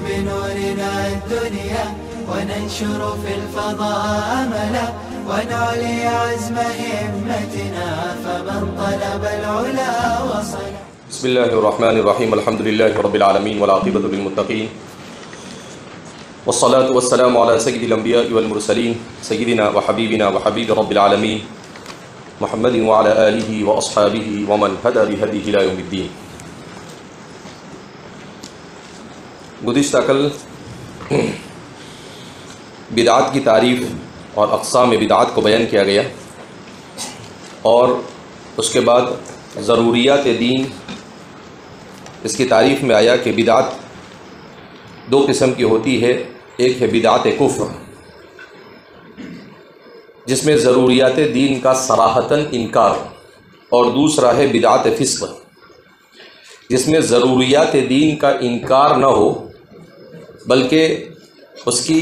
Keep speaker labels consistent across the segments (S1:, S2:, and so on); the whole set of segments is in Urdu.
S1: بنورنا الدنيا وننشر في الفضاء أملا ونعلي عزم همتنا فمن طلب العلا وصل.
S2: بسم الله الرحمن الرحيم. الحمد لله رب العالمين والعاقبة للمتقين والصلاة والسلام على سيد الأنبياء والمرسلين سيدنا وحبيبنا وحبيب رب العالمين محمد وعلى آله وأصحابه ومن هدى بهديه إلى يوم الدين. گزشتہ کل بدعات کی تعریف اور اقسام بدعات کو بیان کیا گیا اور اس کے بعد ضروریات دین اس کی تعریف میں آیا کہ بدعت دو قسم کی ہوتی ہے. ایک ہے بدعت کفر جس میں ضروریات دین کا صراحتاً انکار، اور دوسرا ہے بدعت فسق جس میں ضروریات دین کا انکار نہ ہو بلکہ اس کی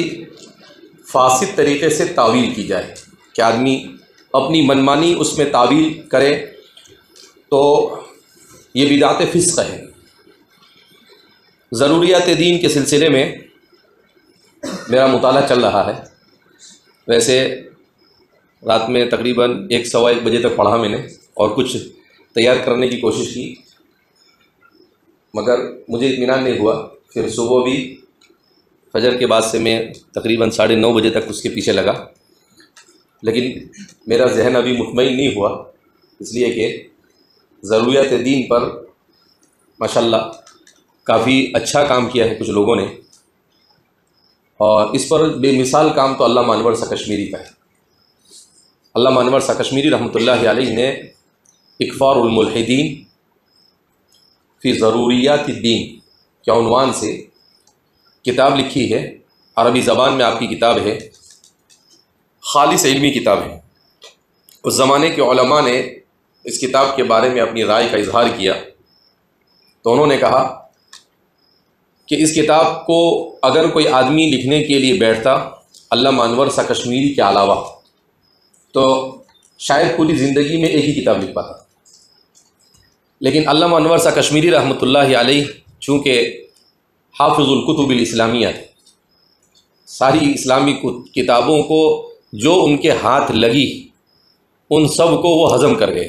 S2: فاسد طریقے سے تعویل کی جائے کہ آدمی اپنی منمانی اس میں تعویل کرے تو یہ بدعت فسق ہے. ضروریات دین کے سلسلے میں میرا مطالعہ چل رہا ہے. ویسے رات میں تقریباً 1-1:15 بجے تک پڑھا میں نے اور کچھ تیار کرنے کی کوشش کی مگر مجھے اطمینان نہیں ہوا. پھر صبح بھی فجر کے بعد سے میں تقریباً 9:30 بجے تک اس کے پیچھے لگا، لیکن میرا ذہن ابھی مطمئن نہیں ہوا، اس لیے کہ ضروریات دین پر ماشاءاللہ کافی اچھا کام کیا ہے کچھ لوگوں نے، اور اس پر بے مثال کام تو علامہ انور شاہ کشمیری کا ہے. علامہ انور شاہ کشمیری رحمۃ اللہ علیہ نے اکفار الملحدین فی ضروریات الدین کے عنوان سے کتاب لکھی ہے. عربی زبان میں آپ کی کتاب ہے، خالص علمی کتاب ہے. اس زمانے کے علماء نے اس کتاب کے بارے میں اپنی رائے کا اظہار کیا تو انہوں نے کہا کہ اس کتاب کو اگر کوئی آدمی لکھنے کے لیے بیٹھتا علامہ انور شاہ کشمیری کے علاوہ تو شاید پوری زندگی میں ایک ہی کتاب لکھ پاتا، لیکن علامہ انور شاہ کشمیری رحمۃ اللہ علیہ چونکہ حافظ الکتب الاسلامیہ تھے، ساری اسلامی کتابوں کو جو ان کے ہاتھ لگی ان سب کو وہ ہضم کر گئے.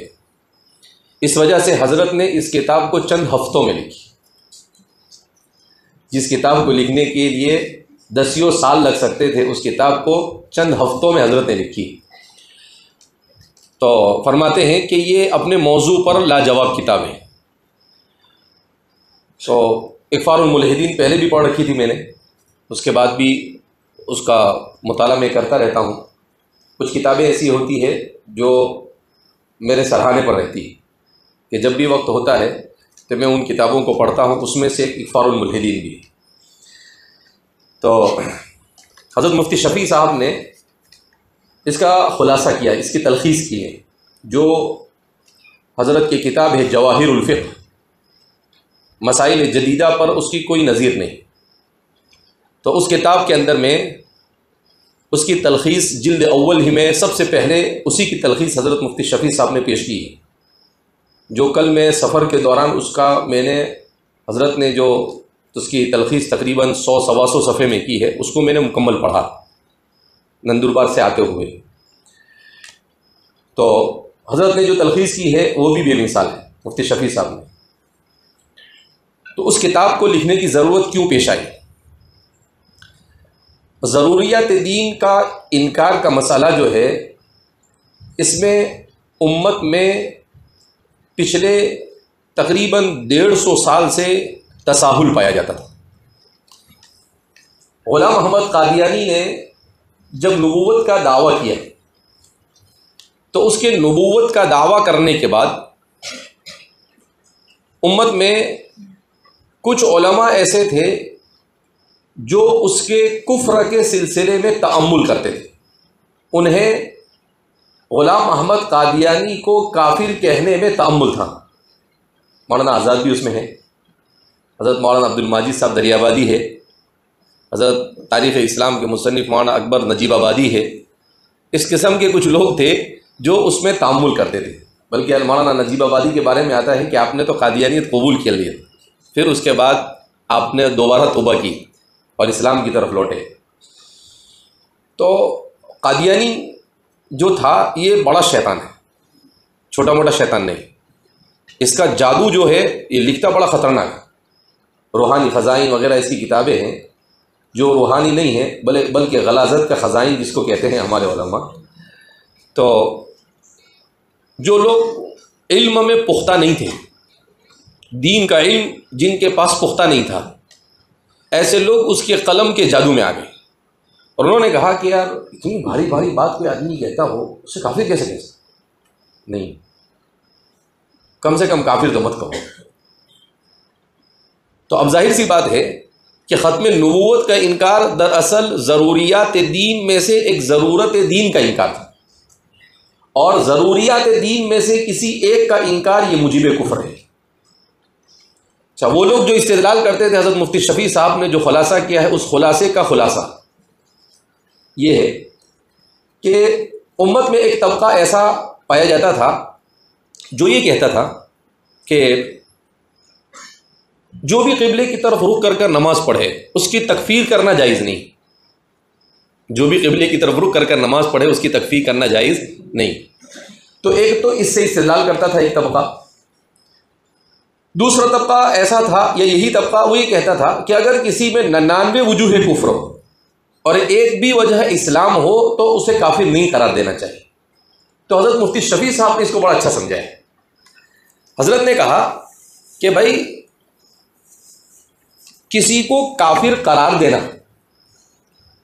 S2: اس وجہ سے حضرت نے اس کتاب کو چند ہفتوں میں لکھی. جس کتاب کو لکھنے کے لیے 10 سال لگ سکتے تھے اس کتاب کو چند ہفتوں میں حضرت نے لکھی. تو فرماتے ہیں کہ یہ اپنے موضوع پر لاجواب کتاب ہے. تو اکفار الملحدین پہلے بھی پڑھ رکھی تھی میں نے، اس کے بعد بھی اس کا مطالعہ میں کرتا رہتا ہوں. کچھ کتابیں ایسی ہوتی ہے جو میرے سراہنے پر رہتی ہے کہ جب بھی وقت ہوتا ہے تو میں ان کتابوں کو پڑھتا ہوں. اس میں سے اکفار الملحدین بھی ہے. تو حضرت مفتی شفیع صاحب نے اس کا خلاصہ کیا، اس کی تلخیص کی ہے، جو حضرت کی کتاب ہے جواہر الفقہ، مسائل جدیدہ پر اس کی کوئی نظیر نہیں. تو اس کتاب کے اندر میں اس کی تلخیص جلد اول ہی میں سب سے پہلے اسی کی تلخیص حضرت مفتی شفیع صاحب نے پیش کی ہے، جو کل میں سفر کے دوران اس کا میں نے حضرت نے جو اس کی تلخیص تقریباً 100-125 صفحے میں کی ہے اس کو میں نے مکمل پڑھا نندربار سے آتے ہوئے. تو حضرت نے جو تلخیص کی ہے وہ بھی بے مثال ہے مفتی شفیع صاحب نے. تو اس کتاب کو لکھنے کی ضرورت کیوں پیش آئی؟ ضروریات دین کا انکار کا مسئلہ جو ہے اس میں امت میں پچھلے تقریباً 150 سال سے تساہل پایا جاتا تھا. غلام احمد قادیانی نے جب نبوت کا دعویٰ کیا تو اس کے نبوت کا دعویٰ کرنے کے بعد امت میں کچھ علماء ایسے تھے جو اس کے کفر کے سلسلے میں تأمل کرتے تھے. انہیں غلام احمد قادیانی کو کافر کہنے میں تأمل تھا. مولانا آزاد بھی اس میں ہے، حضرت مولانا عبد الماجد صاحب دریابادی ہے، حضرت تاریخ اسلام کے مصنف مولانا اکبر نجیب آبادی ہے. اس قسم کے کچھ لوگ تھے جو اس میں تأمل کرتے تھے. بلکہ مولانا نجیب آبادی کے بارے میں آتا ہے کہ آپ نے تو قادیانیت قبول کر لیا، پھر اس کے بعد آپ نے دوبارہ توبہ کی اور اسلام کی طرف لوٹے. تو قادیانی جو تھا یہ بڑا شیطان ہے، چھوٹا موٹا شیطان نہیں. اس کا جادو جو ہے یہ لکھتا بڑا خطرناک ہے. روحانی خزائن وغیرہ اس کی کتابیں ہیں جو روحانی نہیں ہیں بلکہ غلاظت کا خزائن جس کو کہتے ہیں ہمارے علماء. تو جو لوگ علم میں پختہ نہیں تھے، دین کا علم جن کے پاس پختہ نہیں تھا، ایسے لوگ اس کے قلم کے جادو میں آ گئے. اور انہوں نے کہا کہ یار اتنی بھاری بھاری بات کوئی آدمی کہتا ہو اسے کافر کیسے کہہ سکتے؟ نہیں، کم سے کم کافر تو مت کہو. تو اب ظاہر سی بات ہے کہ ختم نبوت کا انکار دراصل ضروریات دین میں سے ایک ضرورت دین کا انکار تھا، اور ضروریات دین میں سے کسی ایک کا انکار یہ موجب کفر ہے. اچھا، وہ لوگ جو استدلال کرتے تھے، حضرت مفتی شفیع صاحب نے جو خلاصہ کیا ہے اس خلاصے کا خلاصہ یہ ہے کہ امت میں ایک طبقہ ایسا پایا جاتا تھا جو یہ کہتا تھا کہ جو بھی قبلے کی طرف رخ کر نماز پڑھے اس کی تکفیر کرنا جائز نہیں. جو بھی قبلے کی طرف رخ کر نماز پڑھے اس کی تکفیر کرنا جائز نہیں. تو ایک تو اس سے استدلال کرتا تھا ایک طبقہ. دوسرا طبقہ ایسا تھا، یا یہی طبقہ وہ یہ کہتا تھا کہ اگر کسی میں 99 وجوہ کفر ہو اور ایک بھی وجہ اسلام ہو تو اسے کافر نہیں قرار دینا چاہیے. تو حضرت مفتی شفیع صاحب نے اس کو بڑا اچھا سمجھا ہے. حضرت نے کہا کہ بھائی کسی کو کافر قرار دینا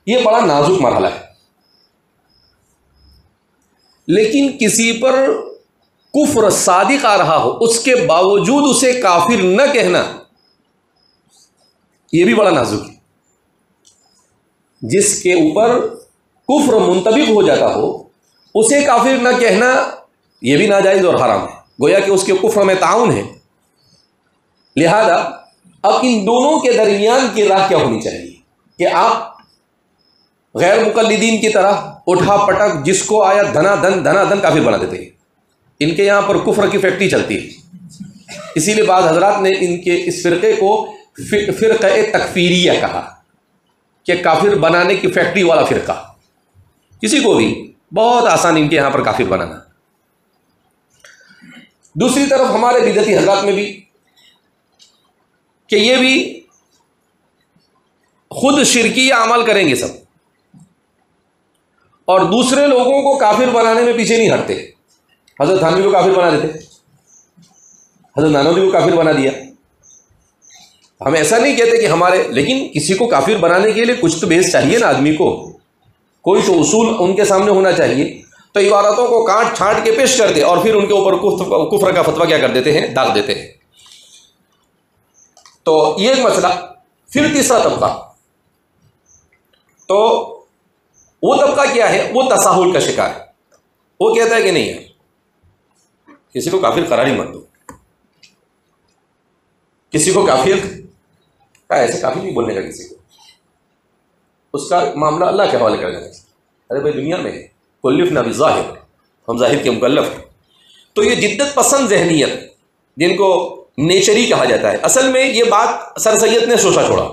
S2: یہ بڑا نازک مرحلہ ہے، لیکن کسی پر کفر صادق آ رہا ہو اس کے باوجود اسے کافر نہ کہنا یہ بھی بڑا نازک ہے. جس کے اوپر کفر منطبق ہو جاتا ہو اسے کافر نہ کہنا یہ بھی ناجائز اور حرام ہے، گویا کہ اس کے کفر میں تعاون ہے. لہذا اب ان دونوں کے درمیان کی راہ کیا ہونی چاہیے کہ آپ غیر مقلدین کی طرح اٹھا پٹک جس کو آیا دھنا دھن کافر بنا دیتے ہیں. ان کے یہاں پر کفر کی فیکٹری چلتی ہے، اسی لیے بعض حضرات نے ان کے اس فرقے کو فرقہ تکفیریہ کہا کہ کافر بنانے کی فیکٹری والا فرقہ. کسی کو بھی بہت آسان ان کے یہاں پر کافر بنانا. دوسری طرف ہمارے بدعتی حضرات میں بھی کہ یہ بھی خود شرکی اعمال کریں گے سب، اور دوسرے لوگوں کو کافر بنانے میں پیچھے نہیں ہٹتے. حضرت تھانوی کو کافر بنا دیتے، حضرت نانوی کو کافر بنا دیا. ہم ایسا نہیں کہتے کہ ہمارے، لیکن کسی کو کافر بنانے کے لیے کچھ تو بیس چاہیے نا آدمی کو، کوئی تو اصول ان کے سامنے ہونا چاہیے. تو عبارتوں کو کاٹ چھانٹ کے پیش کرتے اور پھر ان کے اوپر کفر کا فتویٰ کیا کر دیتے ہیں، داغ دیتے ہیں. تو یہ ایک مسئلہ. پھر تیسرا طبقہ، تو وہ طبقہ کیا ہے، وہ تساہل کا شکار ہے. وہ کہتا ہے کہ نہیں ہے کسی کو کافر قرار ہی مت دو، کسی کو کافر کا ایسے کافر نہیں بولنے کا، کسی کو اس کا معاملہ اللہ کے حوالے کر دینا. ارے بھائی دنیا میں ہے کلفنا بالظاہر، ہم ظاہر کے مکلف ہیں. تو یہ جدت پسند ذہنیت جن کو نیچری کہا جاتا ہے، اصل میں یہ بات سر سید نے سوچا چھوڑا.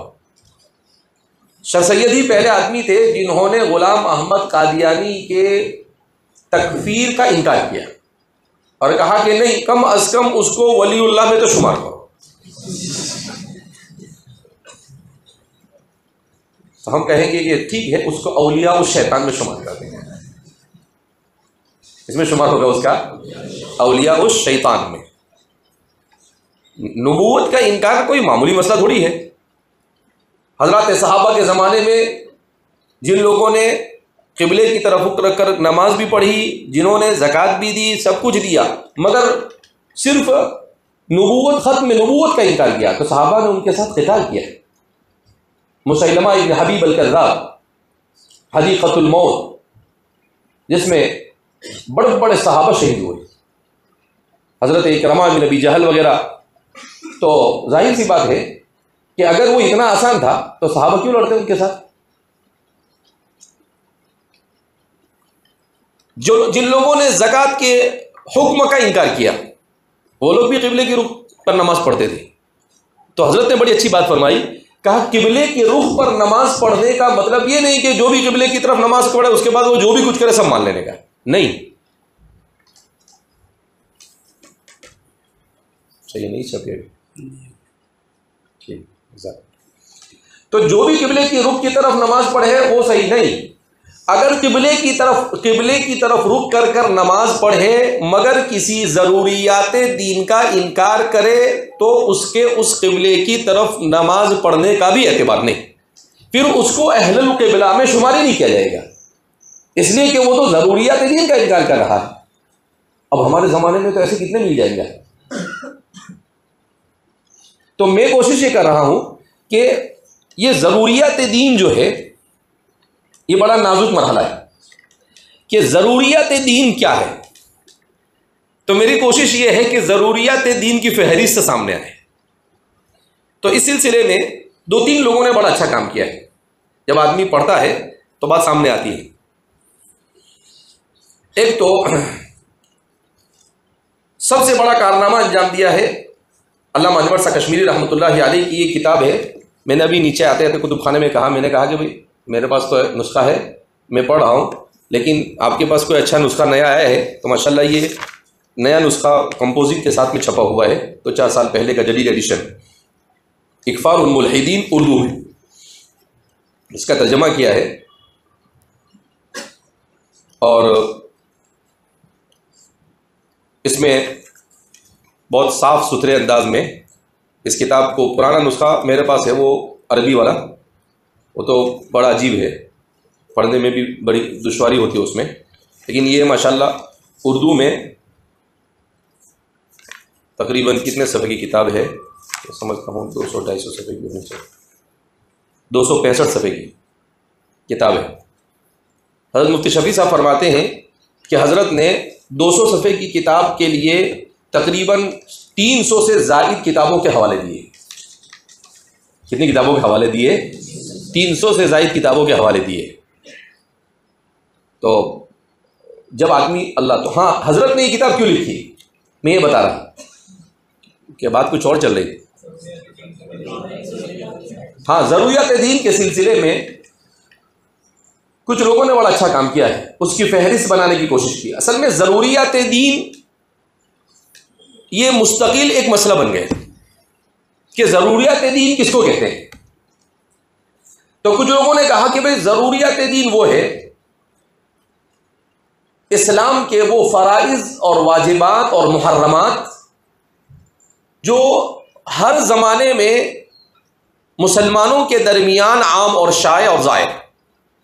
S2: سر سید ہی پہلے آدمی تھے جنہوں نے غلام احمد قادیانی کے تکفیر کا انکار کیا اور کہا کہ نہیں، کم از کم اس کو ولی اللہ میں تو شمار کرو. تو ہم کہیں گے کہ ٹھیک ہے، اس کو اولیاء الشیطان میں شمار کر دیں گے. اس میں شمار ہوگا اس کا اولیاء الشیطان میں. نبوت کا انکار کوئی معمولی مسئلہ تھوڑی ہے. حضرات صحابہ کے زمانے میں جن لوگوں نے قبلے کی طرف رکھ کر نماز بھی پڑھی، جنہوں نے زکوٰۃ بھی دی، سب کچھ دیا، مگر صرف نبوت، ختم نبوت کا انکار کیا، تو صحابہ نے ان کے ساتھ قتال کیا. مسیلمہ ابن حبیب الکذاب، حدیقۃ الموت، جس میں بڑے بڑے صحابہ شہید ہوئے، حضرت اکرمہ بن ابی جہل وغیرہ. تو ظاہر سی بات ہے کہ اگر وہ اتنا آسان تھا تو صحابہ کیوں لڑتے ان کے ساتھ؟ جن لوگوں نے زکوٰۃ کے حکم کا انکار کیا وہ لوگ بھی قبلے کی رخ پر نماز پڑھتے تھے. تو حضرت نے بڑی اچھی بات فرمائی کہا قبلے کے رخ پر نماز پڑھنے کا مطلب یہ نہیں کہ جو بھی قبلے کی طرف نماز پڑھے اس کے بعد وہ جو بھی کچھ کرے سب مان لینے کا، نہیں، صحیح نہیں چھپے ٹھیک، تو جو بھی قبلے کی رخ کی طرف نماز پڑھے وہ صحیح نہیں، اگر قبلے کی طرف رخ کر نماز پڑھے مگر کسی ضروریات دین کا انکار کرے تو اس قبلے کی طرف نماز پڑھنے کا بھی اعتبار نہیں، پھر اس کو اہل القبلہ میں شمار ہی نہیں کیا جائے گا، اس لیے کہ وہ تو ضروریات دین کا انکار کر رہا ہے۔ اب ہمارے زمانے میں تو ایسے کتنے مل جائیں گے؟ تو میں کوشش یہ کر رہا ہوں کہ یہ ضروریات دین جو ہے یہ بڑا نازک مرحلہ ہے کہ ضروریات دین کیا ہے، تو میری کوشش یہ ہے کہ ضروریات دین کی فہرست سامنے آئے۔ تو اس سلسلے میں 2-3 لوگوں نے بڑا اچھا کام کیا ہے، جب آدمی پڑھتا ہے تو بات سامنے آتی ہے۔ ایک تو سب سے بڑا کارنامہ انجام دیا ہے علامہ اجمل شاہ کشمیری رحمۃ اللہ علیہ کی یہ کتاب ہے، میں نے ابھی نیچے آتے آتے کتب خانے میں کہا، میں نے کہا کہ بھائی میرے پاس تو نسخہ ہے میں پڑھ رہا ہوں، لیکن آپ کے پاس کوئی اچھا نسخہ نیا آیا ہے تو ماشاءاللہ یہ نیا نسخہ کمپوزٹ کے ساتھ میں چھپا ہوا ہے، تو 4 سال پہلے کا جدید ایڈیشن، اکفار الملحدین اردو میں اس کا ترجمہ کیا ہے، اور اس میں بہت صاف ستھرے انداز میں اس کتاب کو، پرانا نسخہ میرے پاس ہے وہ عربی والا، وہ تو بڑا عجیب ہے، پڑھنے میں بھی بڑی دشواری ہوتی ہے اس میں، لیکن یہ ماشاءاللہ اردو میں تقریباً کتنے صفحے کی کتاب ہے، سمجھتا ہوں 200-250 صفحے کی ہونی چاہیے، 265 صفحے کی کتاب ہے۔ حضرت مفتی شفیع صاحب فرماتے ہیں کہ حضرت نے 200 صفحے کی کتاب کے لیے تقریباً 300 سے زائد کتابوں کے حوالے دیے۔ کتنی کتابوں کے حوالے دیے؟ 300 سے زائد کتابوں کے حوالے دیے۔ تو جب آدمی تو ہاں حضرت نے یہ کتاب کیوں لکھی میں یہ بتا رہا ہوں کہ بات کچھ اور چل رہی تھی۔ ہاں ضروریات دین کے سلسلے میں کچھ لوگوں نے بڑا اچھا کام کیا ہے، اس کی فہرست بنانے کی کوشش کی۔ اصل میں ضروریات دین یہ مستقل ایک مسئلہ بن گئے کہ ضروریات دین کس کو کہتے ہیں۔ تو کچھ لوگوں نے کہا کہ بھئی ضروریات دین وہ ہے اسلام کے وہ فرائض اور واجبات اور محرمات جو ہر زمانے میں مسلمانوں کے درمیان عام اور شائع اور ظاہر،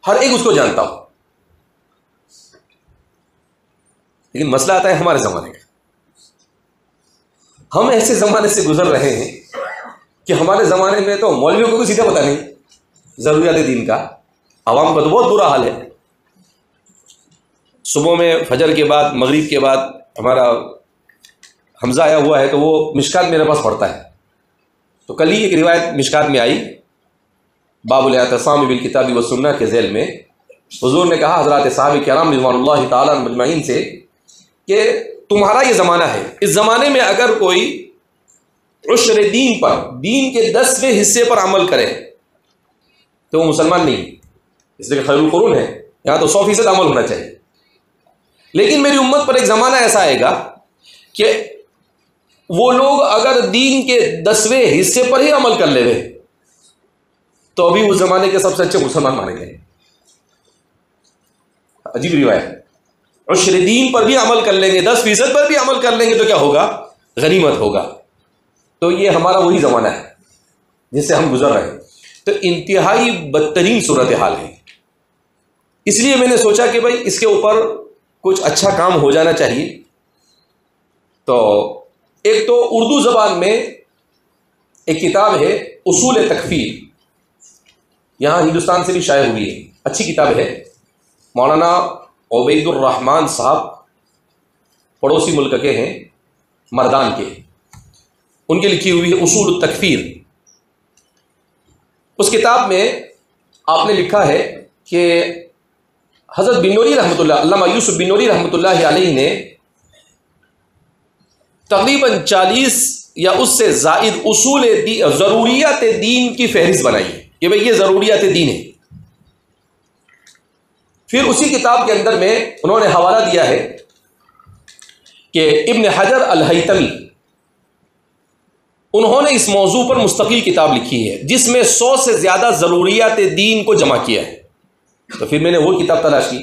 S2: ہر ایک اس کو جانتا ہو، لیکن مسئلہ آتا ہے ہمارے زمانے کا۔ ہم ایسے زمانے سے گزر رہے ہیں کہ ہمارے زمانے میں تو مولویوں کو بھی سیدھا پتہ نہیں ضروریات دین کا، عوام کا تو بہت برا حال ہے۔ صبح میں فجر کے بعد مغرب کے بعد ہمارا حمزہ آیا ہوا ہے تو وہ مشکات میرے پاس پڑھتا ہے، تو کل ہی ایک روایت مشکات میں آئی باب الاعتصام بالکتاب والسنہ کے ذیل میں، حضور نے کہا حضرات صحابہ کرام رضوان اللہ تعالیٰ مجمعین سے کہ تمہارا یہ زمانہ ہے، اس زمانے میں اگر کوئی عشر دین پر، دین کے 10ویں حصے پر عمل کرے تو وہ مسلمان نہیں، اس لیے کہ خیر القرون ہے، یہاں تو 100% عمل ہونا چاہیے۔ لیکن میری امت پر ایک زمانہ ایسا آئے گا کہ وہ لوگ اگر دین کے 10ویں حصے پر ہی عمل کر لے گئے تو ابھی اس زمانے کے سب سے اچھے مسلمان مانے گئے۔ عجیب روایت، عشر دین پر بھی عمل کر لیں گے، 10% پر بھی عمل کر لیں گے تو کیا ہوگا؟ غنیمت ہوگا۔ تو یہ ہمارا وہی زمانہ ہے جس سے ہم گزر رہے ہیں، تو انتہائی بدترین صورتحال ہے۔ اس لیے میں نے سوچا کہ بھائی اس کے اوپر کچھ اچھا کام ہو جانا چاہیے۔ تو ایک تو اردو زبان میں ایک کتاب ہے اصول تکفیر، یہاں ہندوستان سے بھی شائع ہوئی ہے، اچھی کتاب ہے، مولانا عبید الرحمن صاحب پڑوسی ملک کے ہیں، مردان کے، ان کی لکھی ہوئی ہے اصول التکفیر۔ اس کتاب میں آپ نے لکھا ہے کہ حضرت بنوری رحمۃ اللہ، علامہ یوسف بنوری رحمۃ اللہ علیہ نے تقریباً 40 یا اس سے زائد اصول ضروریات دین کی فہرست بنائی ہے کہ بھئی یہ ضروریات دین ہے۔ پھر اسی کتاب کے اندر میں انہوں نے حوالہ دیا ہے کہ ابن حجر الہیتمی انہوں نے اس موضوع پر مستقل کتاب لکھی ہے جس میں 100 سے زیادہ ضروریات دین کو جمع کیا ہے۔ تو پھر میں نے وہ کتاب تلاش کی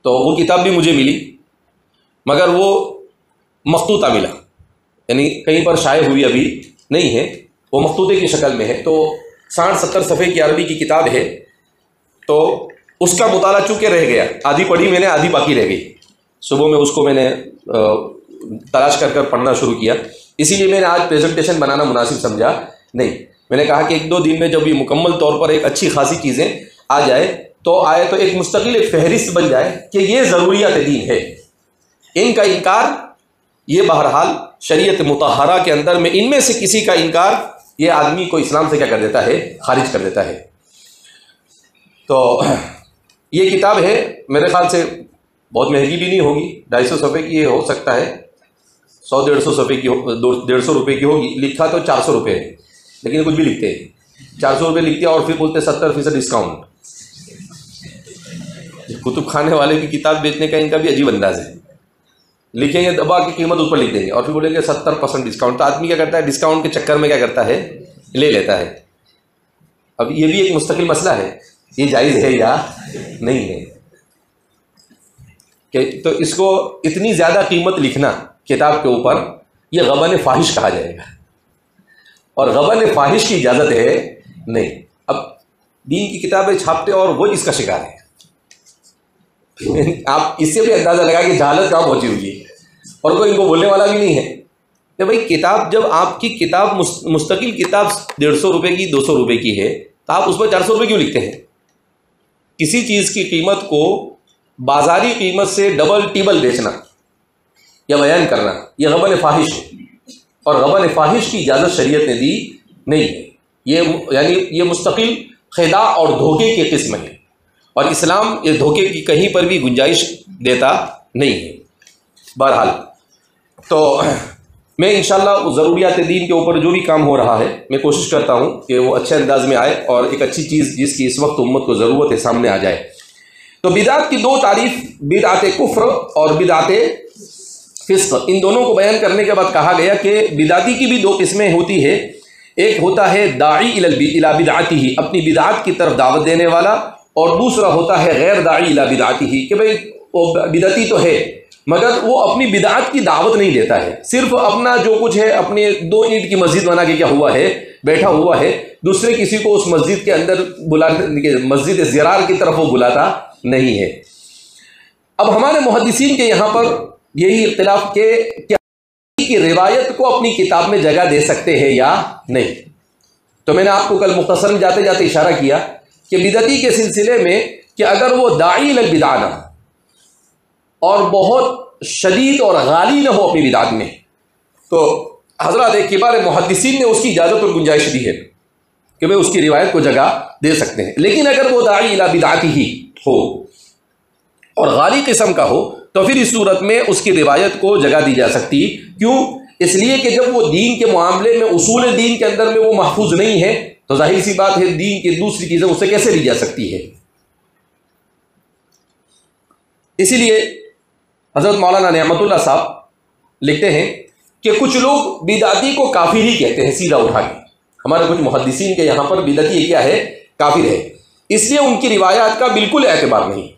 S2: تو وہ کتاب بھی مجھے ملی، مگر وہ مخطوطہ ملا، یعنی کہیں پر شائع ہوئی ابھی نہیں ہے، وہ مخطوطے کی شکل میں ہے۔ تو 60-70 صفحے کی عربی کی کتاب ہے، تو اس کا مطالعہ چونکہ رہ گیا، آدھی پڑھی میں نے، آدھی باقی رہ گئی۔ صبح میں اس کو میں نے تلاش کر پڑھنا شروع کیا، اسی لیے میں نے آج پریزنٹیشن بنانا مناسب سمجھا نہیں۔ میں نے کہا کہ 1-2 دن میں جب یہ مکمل طور پر ایک اچھی خاصی چیزیں آ جائے تو ایک مستقل ایک فہرست بن جائے کہ یہ ضروریات دین ہے۔ ان کا انکار، یہ بہرحال شریعت مطہرہ کے اندر میں ان میں سے کسی کا انکار یہ آدمی کو اسلام سے کیا کر دیتا ہے؟ خارج کر دیتا ہے۔ تو یہ کتاب ہے، میرے خیال سے بہت مہنگی بھی نہیں ہوگی، 250 صفحے کی یہ ہو سکتا ہے، 100-150 صفحے کی 150 روپے کی ہوگی۔ لکھا تو 400 روپے ہے، لیکن کچھ بھی لکھتے ہیں 400 روپے لکھتے ہیں اور پھر بولتے 70% ڈسکاؤنٹ۔ کتب خانے والے کی کتاب بیچنے کا ان کا بھی عجیب انداز ہے، لکھیں گے دبا کی قیمت اوپر لکھ دیں گے اور پھر بولیں گے 70% ڈسکاؤنٹ۔ تو آدمی کیا کرتا ہے؟ ڈسکاؤنٹ کے چکر میں کیا کرتا ہے؟ لے لیتا ہے۔ اب یہ بھی ایک مستقل مسئلہ ہے، یہ جائز ہے یا نہیں ہے کہ تو اس کو اتنی زیادہ قیمت لکھنا کتاب کے اوپر، یہ غبن فاحش کہا جائے گا، اور غبن فاحش کی اجازت ہے نہیں۔ اب دین کی کتابیں چھاپتے اور وہ اس کا شکار ہے۔ آپ اس سے بھی اندازہ لگا کہ جہالت کہاں پہنچی ہوئی ہے، اور کوئی ان کو بولنے والا بھی نہیں ہے کہ بھائی کتاب، جب آپ کی کتاب مستقل کتاب 150 روپے کی 200 روپے کی ہے تو آپ اس پر 400 روپے کیوں لکھتے ہیں؟ کسی چیز کی قیمت کو بازاری قیمت سے ڈبل ٹیبل بیچنا یا بیان کرنا یہ غبن فاحش ہے، اور غبن فاحش کی اجازت شریعت نے دی نہیں ہے۔ یعنی یہ مستقل خداع اور دھوکے کی قسم ہے، اور اسلام یہ دھوکے کی کہیں پر بھی گنجائش دیتا نہیں ہے۔ بہرحال تو میں انشاءاللہ ضروریات دین کے اوپر جو بھی کام ہو رہا ہے میں کوشش کرتا ہوں کہ وہ اچھے انداز میں آئے اور ایک اچھی چیز جس کی اس وقت امت کو ضرورت ہے سامنے آ جائے۔ تو بدعت کی 2 تعریف، بدعت کفر اور بدعت فسق، ان دونوں کو بیان کرنے کے بعد کہا گیا کہ بدعتی کی بھی 2 قسمیں ہوتی ہے۔ ایک ہوتا ہے داعی الی بدعتہ، اپنی بدعت کی طرف دعوت دینے والا، اور دوسرا ہوتا ہے غیر داعی الی بدعتہ کہ بھئی وہ بدعتی تو ہے مگر وہ اپنی بدعت کی دعوت نہیں دیتا ہے، صرف اپنا جو کچھ ہے اپنے 2 اینٹ کی مسجد بنا کے کیا ہوا ہے؟ بیٹھا ہوا ہے، دوسرے کسی کو اس مسجد کے اندر مسجد زرار کی طرف وہ بلاتا نہیں ہے۔ اب ہمارے محدثین کے یہاں پر یہی اختلاف کہ کیا کی روایت کو اپنی کتاب میں جگہ دے سکتے ہیں یا نہیں۔ تو میں نے آپ کو کل مختصر جاتے جاتے اشارہ کیا کہ بدعتی کے سلسلے میں کہ اگر وہ داعی البدع نہ اور بہت شدید اور غالی نہ ہو اپنی بدعت میں، تو حضرات کبار محدثین نے اس کی اجازت اور گنجائش دی ہے کہ وہ اس کی روایت کو جگہ دے سکتے ہیں۔ لیکن اگر وہ داعی الی بدعتی ہی ہو اور غالی قسم کا ہو تو پھر اس صورت میں اس کی روایت کو جگہ دی جا سکتی۔ کیوں؟ اس لیے کہ جب وہ دین کے معاملے میں اصول دین کے اندر میں وہ محفوظ نہیں ہے تو ظاہر سی بات ہے دین کی دوسری چیزیں اسے کیسے لی جا سکتی ہے۔ اسی لیے حضرت مولانا نعمت اللہ صاحب لکھتے ہیں کہ کچھ لوگ بدعتی کو کافر ہی کہتے ہیں سیدھا اٹھا کے۔ ہمارے کچھ محدثین کے یہاں پر بدعتی کیا ہے؟ کافر ہے، اس لیے ان کی روایات کا بالکل اعتبار نہیں۔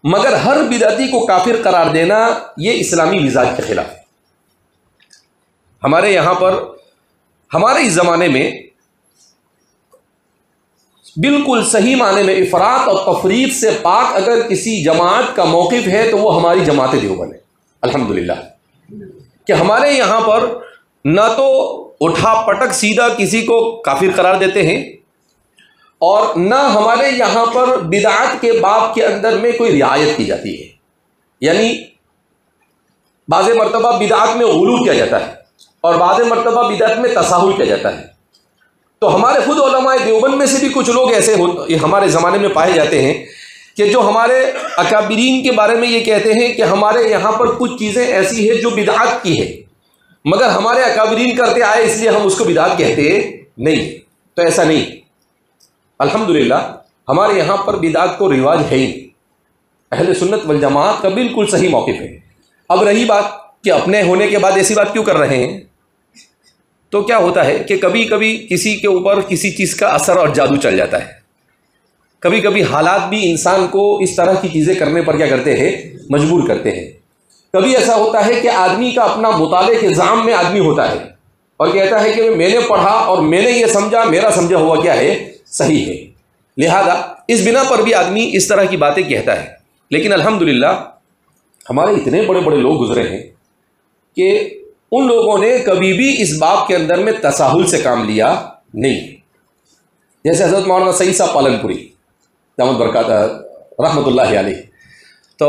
S2: مگر ہر بدعتی کو کافر قرار دینا یہ اسلامی مزاج کے خلاف ہے۔ ہمارے یہاں پر ہمارے اس زمانے میں بالکل صحیح معنی میں افراط اور تفریط سے پاک اگر کسی جماعت کا موقف ہے تو وہ ہماری جماعت دیوبند ہے الحمدللہ، کہ ہمارے یہاں پر نہ تو اٹھا پٹک سیدھا کسی کو کافر قرار دیتے ہیں، اور نہ ہمارے یہاں پر بدعت کے باب کے اندر میں کوئی رعایت کی جاتی ہے۔ یعنی بعض مرتبہ بدعت میں غلو کیا جاتا ہے اور بعض مرتبہ بدعت میں تساہل کیا جاتا ہے۔ تو ہمارے خود علماء دیوبند میں سے بھی کچھ لوگ ایسے ہمارے زمانے میں پائے جاتے ہیں کہ جو ہمارے اکابرین کے بارے میں یہ کہتے ہیں کہ ہمارے یہاں پر کچھ چیزیں ایسی ہیں جو بدعت کی ہے، مگر ہمارے اکابرین کرتے آئے اس لیے ہم اس کو بدعت کہتے نہیں. تو ایسا نہیں. الحمدللہ ہمارے یہاں پر بدعت کو رواج ہے ہی. اہل سنت والجماعت کا بالکل صحیح موقف ہے. اب رہی بات کہ اپنے ہونے کے بعد ایسی بات کیوں کر رہے ہیں، تو کیا ہوتا ہے کہ کبھی کبھی کسی کے اوپر کسی چیز کا اثر اور جادو چل جاتا ہے. کبھی کبھی حالات بھی انسان کو اس طرح کی چیزیں کرنے پر کیا کرتے ہیں، مجبور کرتے ہیں. کبھی ایسا ہوتا ہے کہ آدمی کا اپنا مطالعے کے ذام میں آدمی ہوتا ہے اور کہتا ہے کہ میں نے پڑھا اور میں نے یہ سمجھا، میرا سمجھا ہوا کیا ہے، صحیح ہے. لہذا اس بنا پر بھی آدمی اس طرح کی باتیں کہتا ہے. لیکن الحمدللہ ہمارے اتنے بڑے بڑے لوگ گزرے ہیں کہ ان لوگوں نے کبھی بھی اس باب کے اندر میں تساہل سے کام لیا نہیں. جیسے حضرت مولانا سعید صاحب پالنپوری دامت برکات رحمۃ اللہ علیہ، تو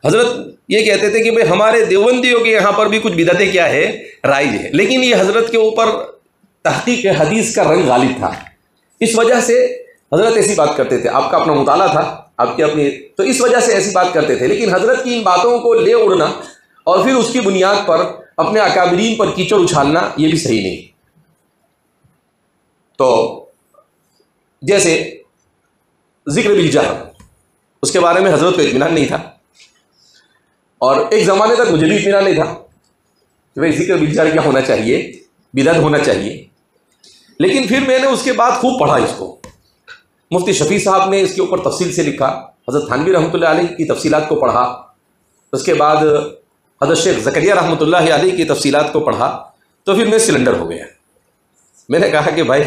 S2: حضرت یہ کہتے تھے کہ بھئی ہمارے دیوبندیوں کے یہاں پر بھی کچھ بدعتیں کیا ہے، رائج ہے. لیکن یہ حضرت کے اوپر تحقیق حدیث کا رنگ غالب تھا. اس وجہ سے حضرت ایسی بات کرتے تھے. آپ کا اپنا مطالعہ تھا، آپ کی اپنی، تو اس وجہ سے ایسی بات کرتے تھے. لیکن حضرت کی ان باتوں کو لے اڑنا اور پھر اس کی بنیاد پر اپنے اکابرین پر کیچڑ اچھالنا یہ بھی صحیح نہیں. تو جیسے ذکر بالجہر، اس کے بارے میں حضرت کو اطمینان نہیں تھا، اور ایک زمانے تک مجھے بھی اطمینان نہیں تھا کہ بھائی ذکر بالجہر کیا ہونا چاہیے، بدعت ہونا چاہیے. لیکن پھر میں نے اس کے بعد خوب پڑھا اس کو. مفتی شفیع صاحب نے اس کے اوپر تفصیل سے لکھا، حضرت تھانوی رحمۃ اللہ علیہ کی تفصیلات کو پڑھا، اس کے بعد حضرت شیخ زکریا رحمۃ اللہ علیہ کی تفصیلات کو پڑھا، تو پھر میں سلنڈر ہو گیا. میں نے کہا کہ بھائی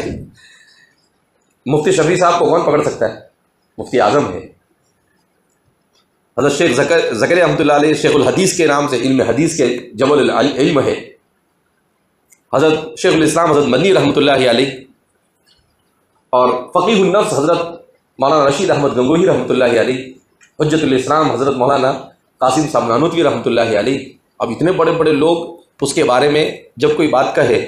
S2: مفتی شفیع صاحب کو کون پکڑ سکتا ہے، مفتی اعظم ہے. حضرت شیخ زکریا رحمۃ اللہ علیہ شیخ الحدیث کے نام سے علم حدیث کے جبل العلم ہے. حضرت شیخ الاسلام حضرت مدنی رحمۃ اللہ علیہ، اور فقیہ النفس حضرت مولانا رشید احمد گنگوہی رحمۃ اللہ علیہ، حجت الاسلام حضرت مولانا قاسم صاحب نانوتوی رحمۃ اللہ علیہ. اب اتنے بڑے بڑے لوگ اس کے بارے میں جب کوئی بات کہے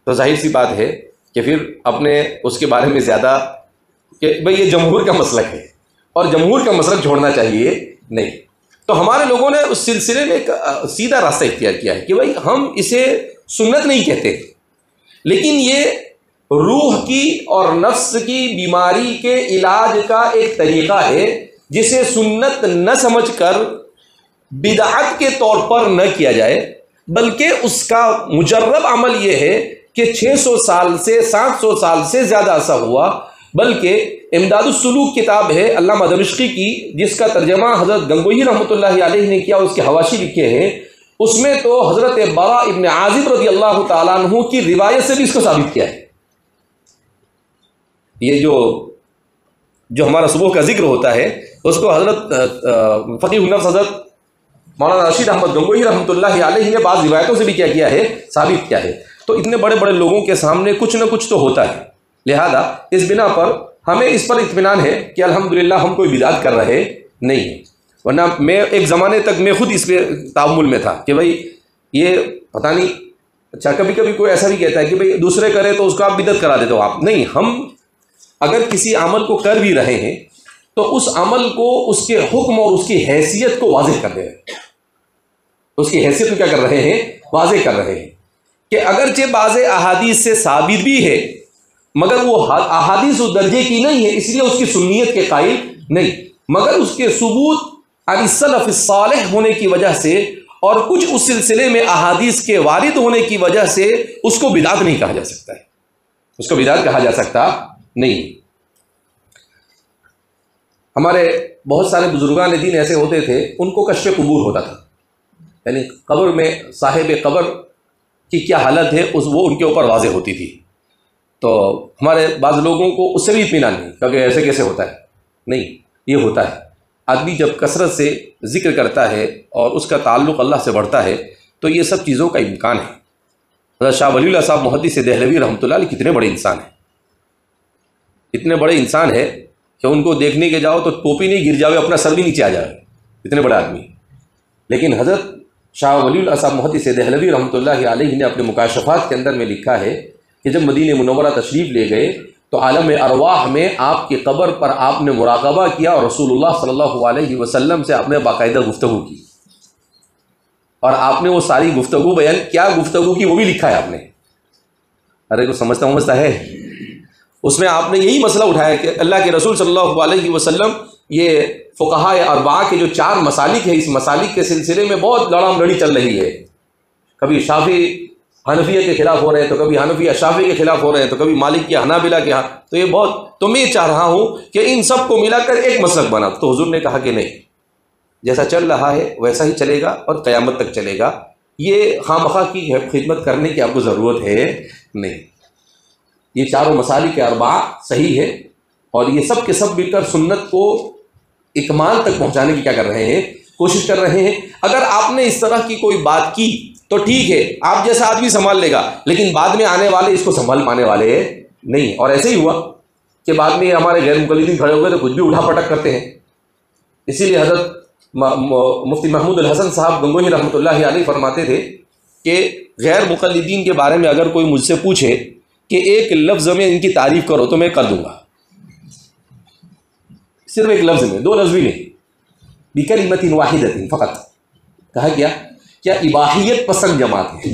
S2: تو ظاہر سی بات ہے کہ پھر اپنے اس کے بارے میں زیادہ کہ بھئی یہ جمہور کا مسلک ہے اور جمہور کا مسلک چھوڑنا چاہیے نہیں. تو ہمارے لوگوں نے اس سلسلے میں ایک سیدھا راستہ اختیار کیا ہے کہ بھئی ہم اسے سنت نہیں کہتے، لیکن یہ روح کی اور نفس کی بیماری کے علاج کا ایک طریقہ ہے جسے سنت نہ سمجھ کر بدعت کے طور پر نہ کیا جائے، بلکہ اس کا مجرب عمل یہ ہے کہ 600 سال سے 700 سال سے زیادہ عرصہ ہوا. بلکہ امداد السلوک کتاب ہے علامہ دمشقی کی، جس کا ترجمہ حضرت گنگوہی رحمۃ اللہ علیہ نے کیا، اس کے حواشی لکھے ہیں. اس میں تو حضرت براء ابن عازب رضی اللہ تعالیٰ عنہ کی روایت سے بھی اس کو ثابت کیا ہے. یہ جو ہمارا صبح کا ذکر ہوتا ہے اس کو حضرت فقیہ النفس حضرت مولانا رشید احمد گنگوہی رحمۃ اللہ علیہ نے بعض روایتوں سے بھی کیا ہے، ثابت کیا ہے. تو اتنے بڑے بڑے لوگوں کے سامنے کچھ نہ کچھ تو ہوتا ہے. لہذا اس بنا پر ہمیں اس پر اطمینان ہے کہ الحمدللہ ہم کوئی بدعت کر رہے نہیں ہیں. ورنہ میں ایک زمانے تک میں خود اس پہ تعامل میں تھا کہ بھائی یہ پتہ نہیں، اچھا کبھی کبھی کوئی ایسا بھی کہتا ہے کہ بھائی دوسرے کرے تو اس کو آپ بدعت کرا دیتے ہو. آپ نہیں، ہم اگر کسی عمل کو کر بھی رہے ہیں تو اس عمل کو، اس کے حکم اور اس کی حیثیت کو واضح کر رہے ہیں. اس کی حیثیت کو کیا کر رہے ہیں، واضح کر رہے ہیں. کہ اگرچہ بعض احادیث سے ثابت بھی ہے مگر وہ احادیث اس درجے کی نہیں ہے، اس لیے اس کی سنیت کے قائل نہیں، مگر اس کے ثبوت عن السلف الصالح ہونے کی وجہ سے اور کچھ اس سلسلے میں احادیث کے وارد ہونے کی وجہ سے اس کو بدعت نہیں کہا جا سکتا ہے، اس کو بدعت کہا جا سکتا نہیں. ہمارے بہت سارے بزرگان دین ایسے ہوتے تھے، ان کو کشف قبور ہوتا تھا، یعنی قبر میں صاحب قبر کی کیا حالت ہے وہ ان کے اوپر واضح ہوتی تھی. تو ہمارے بعض لوگوں کو اس سے بھی اطمینان نہیں، کیونکہ ایسے کیسے ہوتا ہے. نہیں، یہ ہوتا ہے. آدمی جب کثرت سے ذکر کرتا ہے اور اس کا تعلق اللہ سے بڑھتا ہے تو یہ سب چیزوں کا امکان ہے. حضرت شاہ ولی اللہ صاحب محدث دہلوی رحمۃ اللہ علیہ کتنے بڑے انسان ہیں، اتنے بڑے انسان ہیں کہ ان کو دیکھنے کے جاؤ تو ٹوپی نہیں گر جاوے، اپنا سر بھی نیچے آ جائے، اتنے بڑے آدمی. لیکن حضرت شاہ ولی اللہ صاحب محدث دہلوی رحمۃ اللہ علیہ نے اپنے مکاشفات کے اندر میں لکھا ہے کہ جب مدینہ منورہ تشریف لے گئے تو عالم ارواح میں آپ کی قبر پر آپ نے مراقبہ کیا اور رسول اللہ صلی اللہ علیہ وسلم سے آپ نے باقاعدہ گفتگو کی. اور آپ نے وہ ساری گفتگو بیان کیا گفتگو کی وہ بھی لکھا ہے آپ نے. ارے کو سمجھتا ہے. اس میں آپ نے یہی مسئلہ اٹھایا کہ اللہ کے رسول صلی اللہ علیہ وسلم یہ فقہاء اربعہ کے جو 4 مسالک ہیں، اس مسالک کے سلسلے میں بہت لڑام لڑی چل رہی ہے. کبھی شافعی حنفیہ کے خلاف ہو رہے ہیں، تو کبھی حنفیہ شافعی کے خلاف ہو رہے ہیں، تو کبھی مالک کے حنابلہ کے تو یہ بہت، تو میں چاہ رہا ہوں کہ ان سب کو ملا کر ایک مسلک بنا. تو حضور نے کہا کہ نہیں، جیسا چل رہا ہے ویسا ہی چلے گا اور قیامت تک چلے گا. یہ خواہ کی خدمت کرنے کی آپ کو ضرورت ہے نہیں. یہ 4 مسالک اربعہ صحیح ہے، اور یہ سب کے سب مل کر سنت کو اکمال تک پہنچانے کی کیا کر رہے ہیں، کوشش کر رہے ہیں. اگر آپ نے اس طرح کی کوئی بات کی تو ٹھیک ہے، آپ جیسا آدمی سنبھال لے گا، لیکن بعد میں آنے والے اس کو سنبھال پانے والے نہیں. اور ایسے ہی ہوا کہ بعد میں ہمارے غیر مقلدین کھڑے ہوئے تو کچھ بھی اٹھا پٹک کرتے ہیں. اسی لیے حضرت مفتی محمود الحسن صاحب گنگوہی رحمۃ اللہ علیہ فرماتے تھے کہ غیر مقلدین کے بارے میں اگر کوئی مجھ سے پوچھے کہ ایک لفظ میں ان کی تعریف کرو تو میں کر دوں گا. صرف ایک لفظ میں، 2 لفظ بھی نہیں، بکلمۃ واحدۃ فقط. کہا کیا اباحیت پسند جماعت ہے.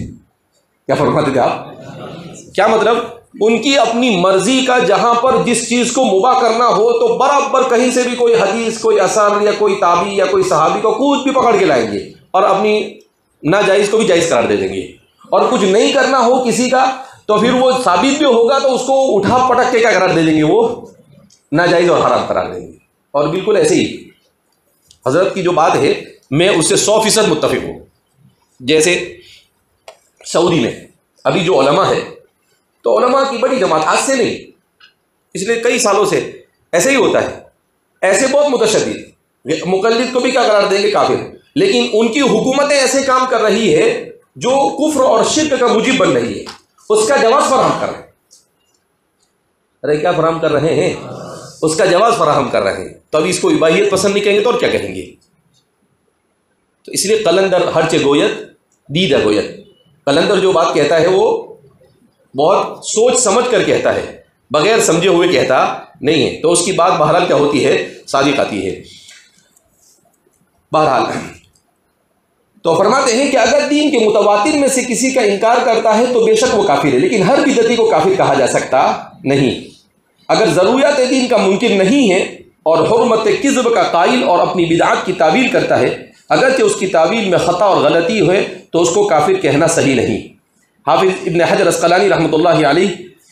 S2: کیا فرماتے تھے آپ؟ کیا مطلب؟ ان کی اپنی مرضی کا جہاں پر جس چیز کو مباح کرنا ہو تو برابر کہیں سے بھی کوئی حدیث، کوئی اثر یا کوئی تابعی یا کوئی صحابی کو کچھ بھی پکڑ کے لائیں گے اور اپنی ناجائز کو بھی جائز قرار دے دیں گے. اور کچھ نہیں کرنا ہو کسی کا تو پھر وہ ثابت بھی ہوگا تو اس کو اٹھا پٹک کے کیا قرار دے دیں گے، وہ ناجائز اور حرام قرار دیں گے. اور بالکل ایسے ہی حضرت کی جو بات ہے میں اس سے 100% متفق ہوں. جیسے سعودی میں ابھی جو علماء ہے تو علماء کی بڑی جماعت، آج سے نہیں پچھلے کئی سالوں سے ایسے ہی ہوتا ہے. ایسے بہت متشدد مقلد کو بھی کیا قرار دیں گے، کافر. لیکن ان کی حکومتیں ایسے کام کر رہی ہے جو کفر اور شرک کا موجب بن رہی ہے، اس کا جواز فراہم کر رہے ہیں. ارے کیا فراہم کر رہے ہیں؟ اس کا جواز فراہم کر رہے ہیں. تو ابھی اس کو اباحیت پسند نہیں کہیں گے تو اور کیا کہیں گے؟ تو اس لیے قلندر ہرچے گویت دید گویت. قلندر جو بات کہتا ہے وہ بہت سوچ سمجھ کر کہتا ہے، بغیر سمجھے ہوئے کہتا نہیں ہے. تو اس کی بات بہرحال کیا ہوتی ہے، صادق آتی ہے. بہرحال تو فرماتے ہیں کہ اگر دین کے متواتر میں سے کسی کا انکار کرتا ہے تو بے شک وہ کافر ہے، لیکن ہر بدعتی کو کافر کہا جا سکتا نہیں. اگر ضروریات دین کا منکر نہیں ہے اور حرمت کذب کا قائل اور اپنی بدعات کی تعویل کرتا ہے، اگرچہ اس کی تعویل میں خطا اور غلطی ہوئے تو اس کو کافر کہنا صحیح نہیں. حافظ ابن حجر اسقلانی رحمۃ اللہ علیہ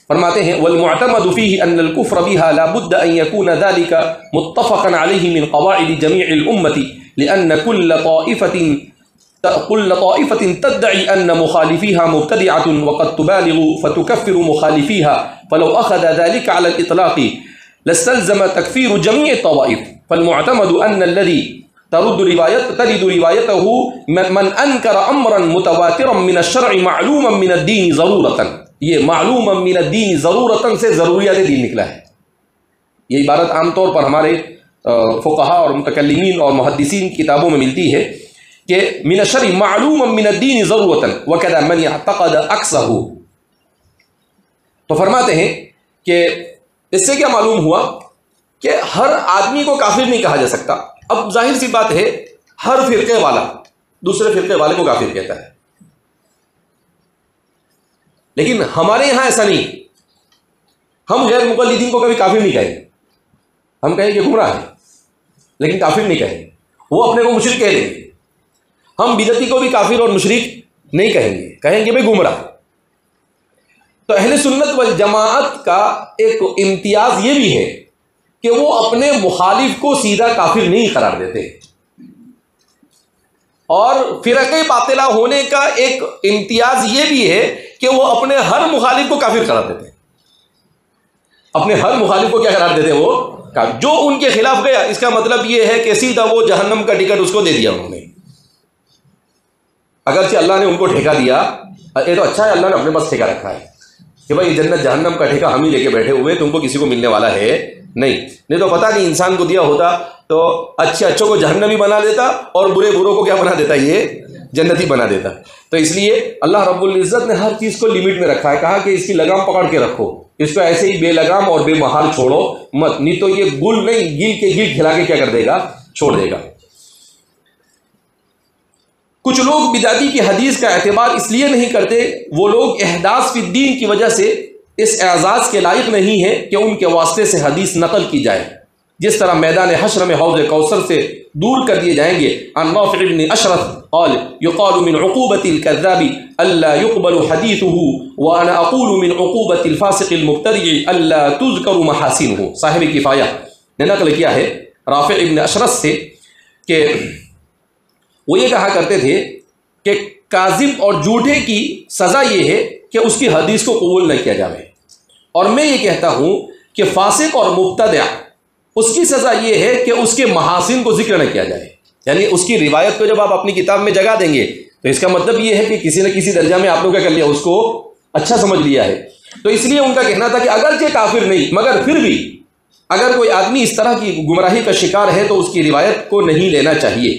S2: فرماتے ہیں والمعتمد فيه ان الكفر بها لا بد ان يكون ذلك متفقا عليه من قواعد جميع الامه لان كل طائفه تدعي ان مخالفيها مبتدعه وقد تبالغ فتكفر مخالفيها فلو اخذ ذلك على الاطلاق لاستلزم تكفير جميع الطوائف. فالمعتمد ان الذي ترد روايته من انكر امرا متواترا من الشرع معلوما من الدين ضرورة. یہ معلوما من الدین ضرورتاً سے ضروریات دین نکلا ہے. یہ عبارت عام طور پر ہمارے فقہا اور متکلمین اور محدثین کتابوں میں ملتی ہے کہ من الشرع معلوما من الدین ضرورتاً وکذا من اعتقد عکسہ. تو فرماتے ہیں کہ اس سے کیا معلوم ہوا کہ ہر آدمی کو کافر نہیں کہا جا سکتا. اب ظاہر سی بات ہے ہر فرقے والا دوسرے فرقے والے کو کافر کہتا ہے، لیکن ہمارے یہاں ایسا نہیں. ہم غیر مقلدین کو کبھی کافر نہیں کہیں گے. ہم کہیں گے گمراہ ہے لیکن کافر نہیں کہیں گے. وہ اپنے کو مشرک کہہ لیں گے. ہم بدعتی کو بھی کافر اور مشرک نہیں کہیں گے، کہیں گے بھائی گمراہ. تو اہل سنت والجماعت کا ایک امتیاز یہ بھی ہے کہ وہ اپنے مخالف کو سیدھا کافر نہیں قرار دیتے، اور فرقہ باطلہ ہونے کا ایک امتیاز یہ بھی ہے کہ وہ اپنے ہر مخالف کو کافر قرار دیتے ہیں. اپنے ہر مخالف کو کیا قرار دیتے ہیں؟ وہ جو ان کے خلاف گیا اس کا مطلب یہ ہے کہ سیدھا وہ جہنم کا ٹکٹ اس کو دے دیا انہوں نے. اگرچہ اللہ نے ان کو ٹھیکہ دیا، یہ تو اچھا ہے اللہ نے اپنے پاس ٹھیکہ رکھا ہے کہ بھائی جنت جہنم کا ٹھیکہ ہم ہی لے کے بیٹھے ہوئے، تم کو کسی کو ملنے والا ہے نہیں تو پتہ نہیں انسان کو دیا ہوتا تو اچھے اچھوں کو جہنمی بنا دیتا اور برے بروں کو کیا بنا دیتا، یہ جنتی بنا دیتا. تو اس لیے اللہ رب العزت نے ہر چیز کو لمٹ میں رکھا ہے. کہا کہ اس کی لگام پکڑ کے رکھو، اس کو ایسے ہی بے لگام اور بے محال چھوڑو مت، نہیں تو یہ گل نہیں گل کے گل کھلا کے کیا کر دے گا، چھوڑ دے گا. کچھ لوگ بدعتی کی حدیث کا اعتبار اس لیے نہیں کرتے، وہ لوگ احداث فی الدین کی وجہ سے اس اعزاز کے لائق نہیں ہے کہ ان کے واسطے سے حدیث نقل کی جائے، جس طرح میدان حشر میں حوض کوثر سے دور کر دیے جائیں گے۔ عن نافع بن اشرف قال يقال من عقوبة الكذاب الا يقبل حديثه وانا اقول من عقوبة الفاسق المبتدع الا تذكر محاسنه۔ صاحب کفایہ نے نقل کیا ہے رافع ابن اشرف سے کہ وہ یہ کہا کرتے تھے کہ کاذب اور جھوٹے کی سزا یہ ہے کہ اس کی حدیث کو قبول نہ کیا جائے، اور میں یہ کہتا ہوں کہ فاسق اور مبتدع اس کی سزا یہ ہے کہ اس کے محاسن کو ذکر نہ کیا جائے، یعنی اس کی روایت کو جب آپ اپنی کتاب میں جگہ دیں گے تو اس کا مطلب یہ ہے کہ کسی نہ کسی درجہ میں آپ لوگ کیا کر لیا، اس کو اچھا سمجھ لیا ہے۔ تو اس لیے ان کا کہنا تھا کہ اگرچہ کافر نہیں مگر پھر بھی اگر کوئی آدمی اس طرح کی گمراہی کا شکار ہے تو اس کی روایت کو نہیں لینا چاہیے۔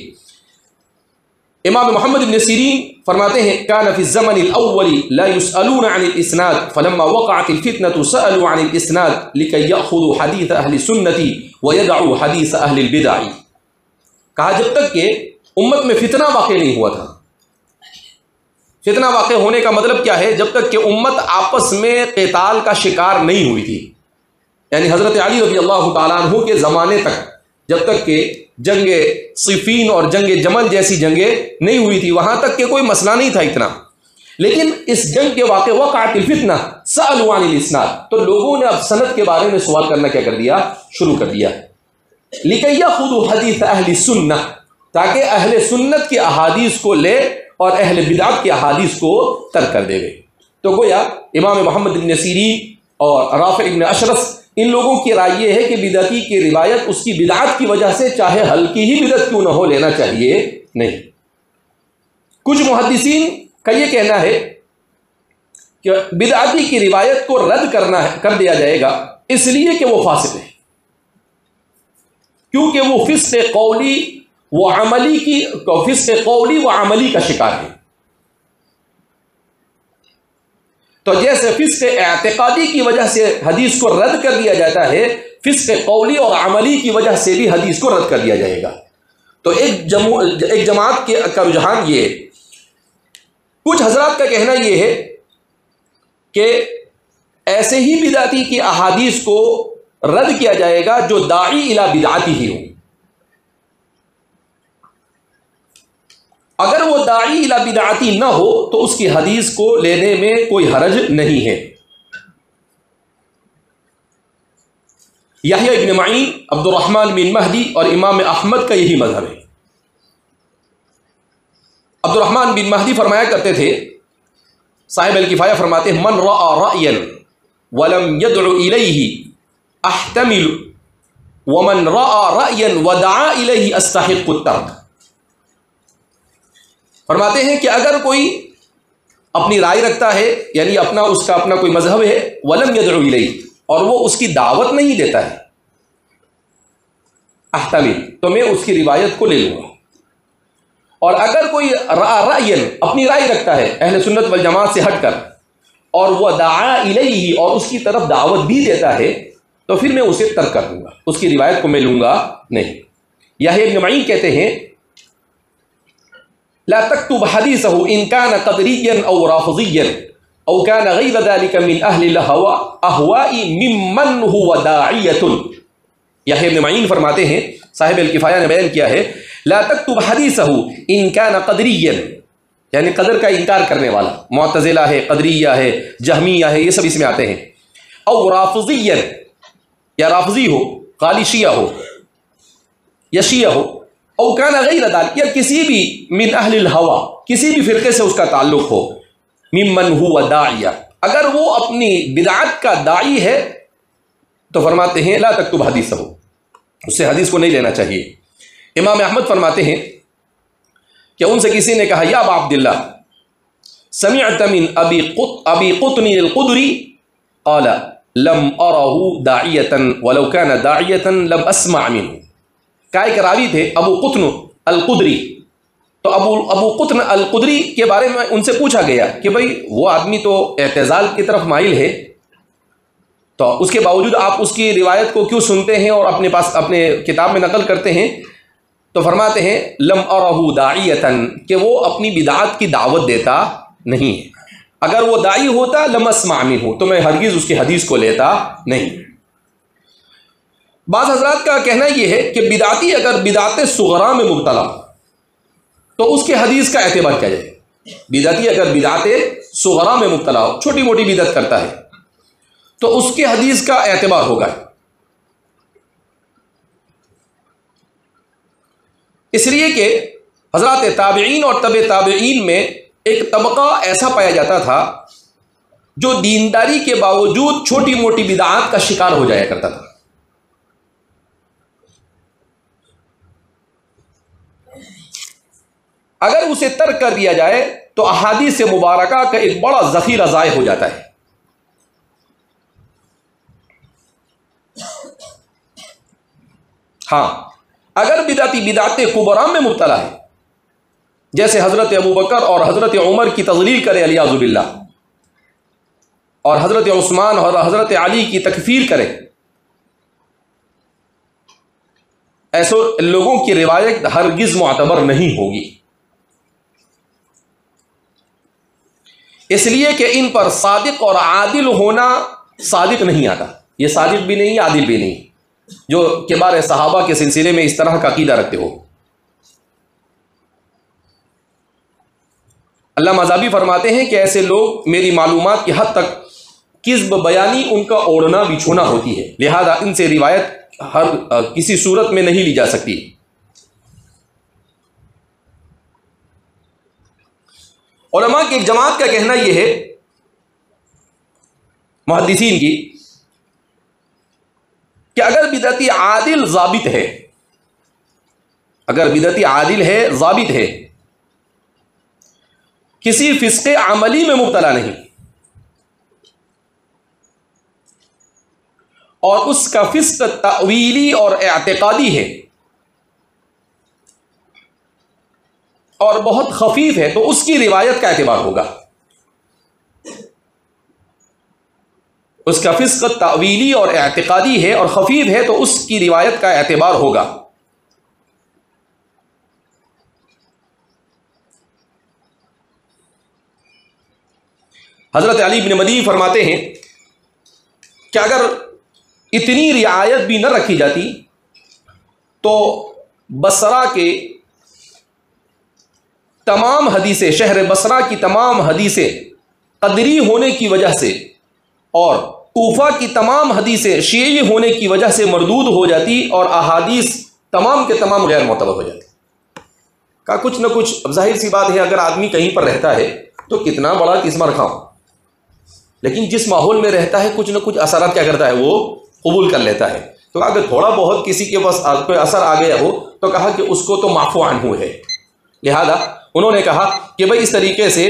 S2: امام محمد بن سیرین فرماتے ہیں كان في الزمن الاول لا يسألون عن الاسناد فلما وقعت الفتنة سألوا عن الاسناد لكي يأخذوا حديث اهل السنة ويدعوا حديث اهل البدع۔ کہا جب تک کہ امت میں فتنہ واقع نہیں ہوا تھا، فتنہ واقع ہونے کا مطلب کیا ہے؟ جب تک کہ امت آپس میں قتال کا شکار نہیں ہوئی تھی، یعنی حضرت علی رضی اللہ تعالیٰ عنہ کے زمانے تک جب تک کہ جنگ صفین اور جنگ جمل جیسی جنگیں نہیں ہوئی تھی، وہاں تک کہ کوئی مسئلہ نہیں تھا اتنا، لیکن اس جنگ کے واقع وقعت الفتنہ سألوا عن الاسناد، تو لوگوں نے اب سند کے بارے میں سوال کرنا کیا کر دیا، شروع کر دیا، لِكَيْ يَأْخُذُوا حَدِيثَ أَهْلِ السُّنَّةِ، تاکہ اہل سنت کی احادیث کو لے اور اہل بدعت کی احادیث کو ترک کر دے گئے۔ تو گویا امام محمد بن سیرین اور رافع بن اشرف ان لوگوں کی رائے یہ ہے کہ بدعتی کی روایت اس کی بدعت کی وجہ سے چاہے ہلکی ہی بدعت کیوں نہ ہو لینا چاہیے نہیں۔ کچھ محدثین کا یہ کہنا ہے کہ بدعتی کی روایت کو رد کر دیا جائے گا اس لیے کہ وہ فاسق ہے، کیونکہ وہ فسق قولی و عملی کا شکار ہے۔ تو جیسے فسق اعتقادی کی وجہ سے حدیث کو رد کر دیا جاتا ہے، فسق قولی اور عملی کی وجہ سے بھی حدیث کو رد کر دیا جائے گا۔ تو ایک جماعت کا رجحان یہ ہے۔ کچھ حضرات کا کہنا یہ ہے کہ ایسے ہی بدعتی کی احادیث کو رد کیا جائے گا جو داعی الی بدعتی ہی ہوں، اگر وہ داعی الی بدعتی نہ ہو تو اس کی حدیث کو لینے میں کوئی حرج نہیں ہے۔ یحییٰ ابن معین، عبد الرحمن بن مہدی اور امام احمد کا یہی مذہب ہے۔ عبد الرحمن بن مہدی فرمایا کرتے تھے، صاحب الکفایہ فرماتے ہیں، من رأى رأیا ولم يدع الیہ احتمل ومن رأى رأیا ودعا الیہ استحق الترک۔ فرماتے ہیں کہ اگر کوئی اپنی رائے رکھتا ہے، یعنی اس کا اپنا کوئی مذہب ہے، ولم يدعو الیہ، اور وہ اس کی دعوت نہیں دیتا ہے، احتمل، تو میں اس کی روایت کو لے لوں گا۔ اور اگر کوئی رأیًا اپنی رائے رکھتا ہے اہل سنت والجماعت سے ہٹ کر، اور وہ دعا الیہ، اور اس کی طرف دعوت بھی دیتا ہے، تو پھر میں اسے ترک کر دوں گا، اس کی روایت کو میں لوں گا نہیں۔ یحییٰ ابن معین کہتے ہیں، لا تكتب حديثه إن كان قدريا أو رافضيا أو كان غير ذلك من أهل الأهواء ممن هو داعية۔ یحییٰ ابن معین فرماتے ہیں، صاحب الکفایہ نے بیان کیا ہے، لا تكتب حديثه إن كان قدريا، یعنی قدر کا انکار کرنے والا، معتزلہ ہے، قدریہ ہے، جہمیہ ہے، یہ سب اس میں آتے ہیں، او رافضيا، یا رافضی ہو، قالی شیعہ ہو یا شیعہ ہو، او کان غیر ذلک، یا کسی بھی من اہل الہوا، کسی بھی فرقے سے اس کا تعلق ہو، ممن هو داعیہ، اگر وہ اپنی بدعت کا داعی ہے تو فرماتے ہیں لا تکتب حدیثہ، اس سے حدیث کو نہیں لینا چاہیے۔ امام احمد فرماتے ہیں کہ ان سے کسی نے کہا، یا ابا عبداللہ سمعت من ابی قطن القدری قال لم ارہ داعیتا ولو کان داعیتا لم اسمع منہ۔ کا ایک راوی تھے ابو قطن القدری، تو ابو قطن القدری کے بارے میں ان سے پوچھا گیا کہ بھئی وہ آدمی تو اعتزال کی طرف مائل ہے، تو اس کے باوجود آپ اس کی روایت کو کیوں سنتے ہیں اور اپنے کتاب میں نقل کرتے ہیں؟ تو فرماتے ہیں لم ارہ داعیتن، کہ وہ اپنی بدعت کی دعوت دیتا نہیں ہے. اگر وہ داعی ہوتا لم اسمع منہ، تو میں ہرگز اس کی حدیث کو لیتا نہیں. بعض حضرات کا کہنا یہ ہے کہ بدعتی اگر بدعت صغرا میں مبتلا تو اس کے حدیث کا اعتبار کیا جائے. بدعتی اگر بدعت صغرا میں مبتلا ہو، چھوٹی موٹی بدعت کرتا ہے، تو اس کے حدیث کا اعتبار ہوگا. اس لیے کہ حضرات تابعین اور تبع تابعین میں ایک طبقہ ایسا پایا جاتا تھا جو دینداری کے باوجود چھوٹی موٹی بدعات کا شکار ہو جایا کرتا تھا. اگر اسے ترک کر دیا جائے تو احادیث مبارکہ کا ایک بڑا ذخیرہ ضائع ہو جاتا ہے. ہاں، اگر بدعتی بدعت کبرا میں مبتلا ہے، جیسے حضرت ابو بکر اور حضرت عمر کی تضلیل کرے الیاذ باللہ، اور حضرت عثمان اور حضرت علی کی تکفیر کرے، ایسے لوگوں کی روایت ہرگز معتبر نہیں ہوگی. اس لیے کہ ان پر صادق اور عادل ہونا صادق نہیں آتا. یہ صادق بھی نہیں، عادل بھی نہیں، جو کبار صحابہ کے سلسلے میں اس طرح کا عقیدہ رکھتے ہو. اللہ مذہبی فرماتے ہیں کہ ایسے لوگ میری معلومات کی حد تک کذب بیانی ان کا اوڑھنا بچھونا ہوتی ہے، لہذا ان سے روایت ہر کسی صورت میں نہیں لی جا سکتی. علماء کی ایک جماعت کا کہنا یہ ہے، محدثین کی، کہ اگر بدعتی عادل ضابط ہے، اگر بدعتی عادل ہے، ضابط ہے، کسی فسق عملی میں مبتلا نہیں، اور اس کا فسق تأویلی اور اعتقادی ہے اور بہت خفیف ہے، تو اس کی روایت کا اعتبار ہوگا. اس کا فسق تأویلی اور اعتقادی ہے اور خفیف ہے، تو اس کی روایت کا اعتبار ہوگا. حضرت علی بن مدی فرماتے ہیں کہ اگر اتنی رعایت بھی نہ رکھی جاتی تو بصرہ کے تمام حدیثیں، شہر بصرہ کی تمام حدیثیں قدری ہونے کی وجہ سے اور کوفہ کی تمام حدیثیں شیعی ہونے کی وجہ سے مردود ہو جاتی اور احادیث تمام کے تمام غیر معتبر ہو جاتی. کا کچھ نہ کچھ، اب ظاہر سی بات ہے اگر آدمی کہیں پر رہتا ہے تو کتنا بڑا قسمہ رکھا ہو، لیکن جس ماحول میں رہتا ہے کچھ نہ کچھ اثرات کیا کرتا ہے، وہ قبول کر لیتا ہے. تو اگر تھوڑا بہت کسی کے پاس کوئی اثر آ گیا ہو تو کہا کہ اس کو تو معفو عنہ ہے. لہذا انہوں نے کہا کہ بھائی اس طریقے سے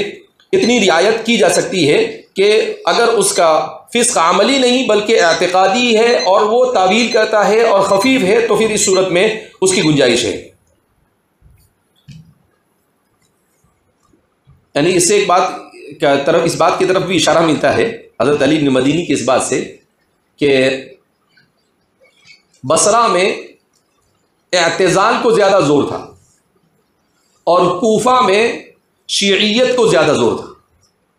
S2: اتنی رعایت کی جا سکتی ہے کہ اگر اس کا فسق عملی نہیں بلکہ اعتقادی ہے اور وہ تعویل کرتا ہے اور خفیف ہے، تو پھر اس صورت میں اس کی گنجائش ہے. یعنی اس سے ایک بات اس بات کی طرف بھی اشارہ ملتا ہے حضرت علی بن مدینی کی اس بات سے کہ بصرہ میں اعتزال کو زیادہ زور تھا اور کوفہ میں شیعیت کو زیادہ زور تھا،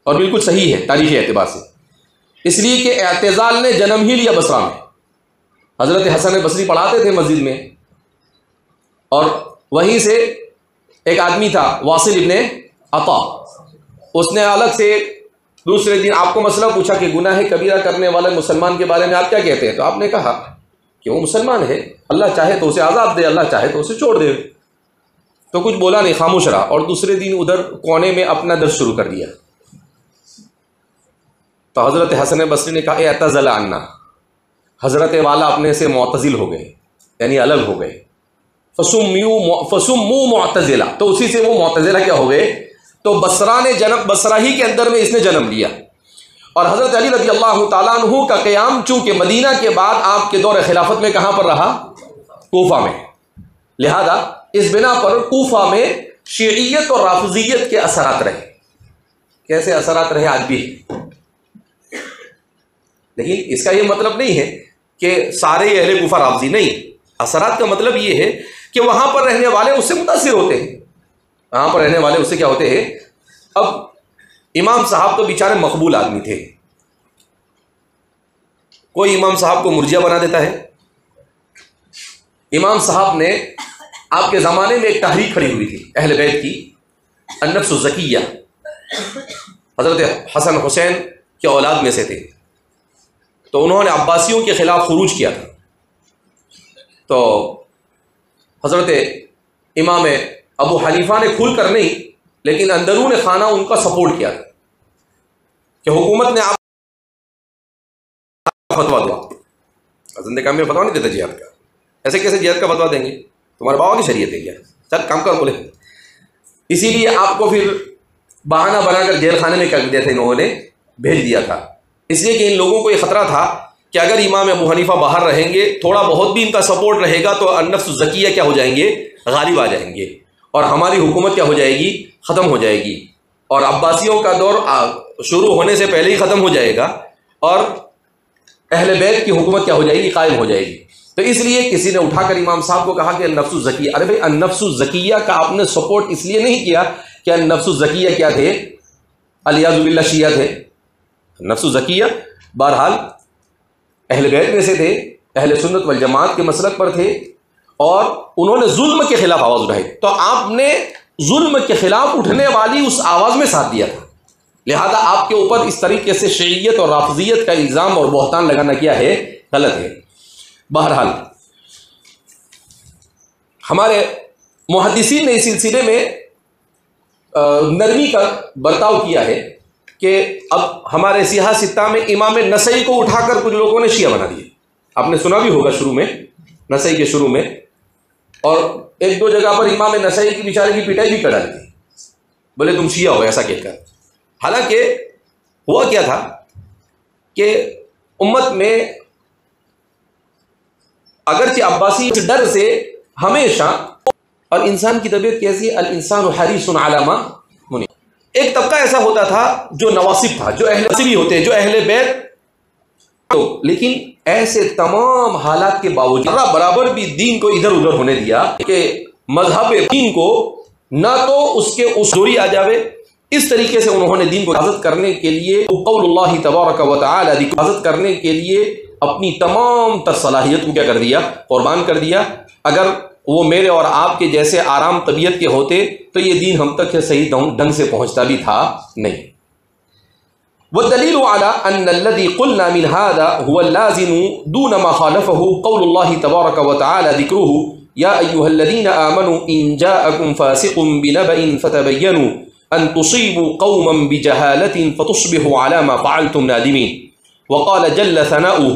S2: اور بالکل صحیح ہے تاریخی اعتبار سے، اس لیے کہ اعتزال نے جنم ہی لیا بصرہ میں. حضرت حسن بصری پڑھاتے تھے مسجد میں، اور وہیں سے ایک آدمی تھا واصل ابن عطا، اس نے الگ سے دوسرے دن آپ کو مسئلہ پوچھا کہ گناہ کبیرہ کرنے والے مسلمان کے بارے میں آپ کیا کہتے ہیں؟ تو آپ نے کہا کہ وہ مسلمان ہے، اللہ چاہے تو اسے عذاب دے، اللہ چاہے تو اسے چھوڑ دے. تو کچھ بولا نہیں، خاموش رہا، اور دوسرے دن ادھر کونے میں اپنا درس شروع کر دیا. تو حضرت حسن بصری نے کہا اعتزل عنا، حضرت والا اپنے سے معتزل ہو گئے، یعنی الگ ہو گئے. فسموا معتزلہ، تو اسی سے وہ معتزلہ کیا ہو گئے. تو بصرہ نے بصرہ ہی کے اندر میں اس نے جنم لیا. اور حضرت علی رضی اللہ تعالیٰ عنہ کا قیام چونکہ مدینہ کے بعد آپ کے دور خلافت میں کہاں پر رہا؟ کوفہ میں. لہذا اس بنا پر کوفہ میں شیعیت اور رافضیت کے اثرات رہے. کیسے اثرات رہے آج بھی، لیکن اس کا یہ مطلب نہیں ہے کہ سارے اہل کوفہ رافضی، نہیں. اثرات کا مطلب یہ ہے کہ وہاں پر رہنے والے اس سے متاثر ہوتے ہیں، وہاں پر رہنے والے اس سے کیا ہوتے ہیں۔ اب امام صاحب تو بیچارے مقبول آدمی تھے، کوئی امام صاحب کو مرجئہ بنا دیتا ہے۔ امام صاحب نے آپ کے زمانے میں ایک تحریک کھڑی ہوئی تھی اہل بیت کی، النفس الزکیہ، حضرت حسن حسین کے اولاد میں سے تھے، تو انہوں نے عباسیوں کے خلاف خروج کیا تھا، تو حضرت امام ابو حنیفہ نے کھل کر نہیں لیکن اندرون خانہ ان کا سپورٹ کیا تھا کہ حکومت نے آپ فتویٰ دیا۔ زندہ کام میں فتویٰ نہیں دیتا جہاد کا، ایسے کیسے جہاد کا فتویٰ دیں گے، تمہارے بابا کی شریعت ہے کیا، چل کام کر بولے۔ اسی لیے آپ کو پھر بہانہ بنا کر جیل خانے میں کر دیا تھا، انہوں نے بھیج دیا تھا، اس لیے کہ ان لوگوں کو یہ خطرہ تھا کہ اگر امام ابو حنیفہ باہر رہیں گے، تھوڑا بہت بھی ان کا سپورٹ رہے گا تو النفس الزکیہ کیا ہو جائیں گے، غالب آ جائیں گے، اور ہماری حکومت کیا ہو جائے گی، ختم ہو جائے گی، اور عباسیوں کا دور شروع ہونے سے پہلے ہی ختم ہو جائے گا، اور اہل بیت کی حکومت کیا ہو جائے گی، قائم ہو جائے گی۔ تو اس لیے کسی نے اٹھا کر امام صاحب کو کہا کہ النفس الزکیہ، ارے بھائی النفس الزکیہ کا آپ نے سپورٹ اس لیے نہیں کیا کہ النفس الزکیہ کیا تھے، الیاذ باللہ شیعہ تھے۔ نفس الزکیہ بہرحال اہل بیت میں سے تھے، اہل سنت والجماعت کے مسلک پر تھے، اور انہوں نے ظلم کے خلاف آواز اٹھائی، تو آپ نے ظلم کے خلاف اٹھنے والی اس آواز میں ساتھ دیا تھا، لہذا آپ کے اوپر اس طریقے سے شیعیت اور رافضیت کا الزام اور بہتان لگانا کیا ہے، غلط ہے۔ بہرحال ہمارے محدثین نے اس سلسلے میں نرمی کا برتاؤ کیا ہے کہ اب ہمارے سیاہ ستہ میں امام نسائی کو اٹھا کر کچھ لوگوں نے شیعہ بنا دیا، آپ نے سنا بھی ہوگا شروع میں، نسائی کے شروع میں، اور ایک دو جگہ پر امام نسائی کی بیچارے کی پٹائی بھی کر ڈالی تھی، بولے تم شیعہ ہو ایسا کہہ کر۔ حالانکہ ہوا کیا تھا کہ امت میں اگرچہ عباسی ڈر سے ہمیشہ، اور انسان کی طبیعت کیسی ہے، الانسان حریص علی ما منع، ایک طبقہ ایسا ہوتا تھا جو نواصب تھا، جو اہل نصبی ہوتے، جو اہل بیت، تو لیکن ایسے تمام حالات کے باوجود برابر بھی دین کو ادھر ادھر ہونے دیا کہ مذہب دین کو نہ تو اس کے اصولی آ جاوے، اس طریقے سے انہوں نے دین کو حفاظت کرنے کے لیے، قول اللہ تبارک و تعالی کی حفاظت کرنے کے لیے اپنی تمام تر صلاحیت کو کیا کر دیا، قربان کر دیا۔ اگر وہ میرے اور آپ کے جیسے آرام طبیعت کے ہوتے تو یہ دین ہم تک صحیح ڈھنگ سے پہنچتا بھی تھا نہیں۔ والدلیل على ان الذي قلنا من هذا هو اللازم دون ما خالفه قول الله تبارك وتعالى ذكره يا ايها الذين امنوا ان جاءكم فاسق بنبأ فتبينوا ان تصيبوا قوما بجهالة فتصبحوا على ما فعلتم نادمين، وقال جل ثناؤه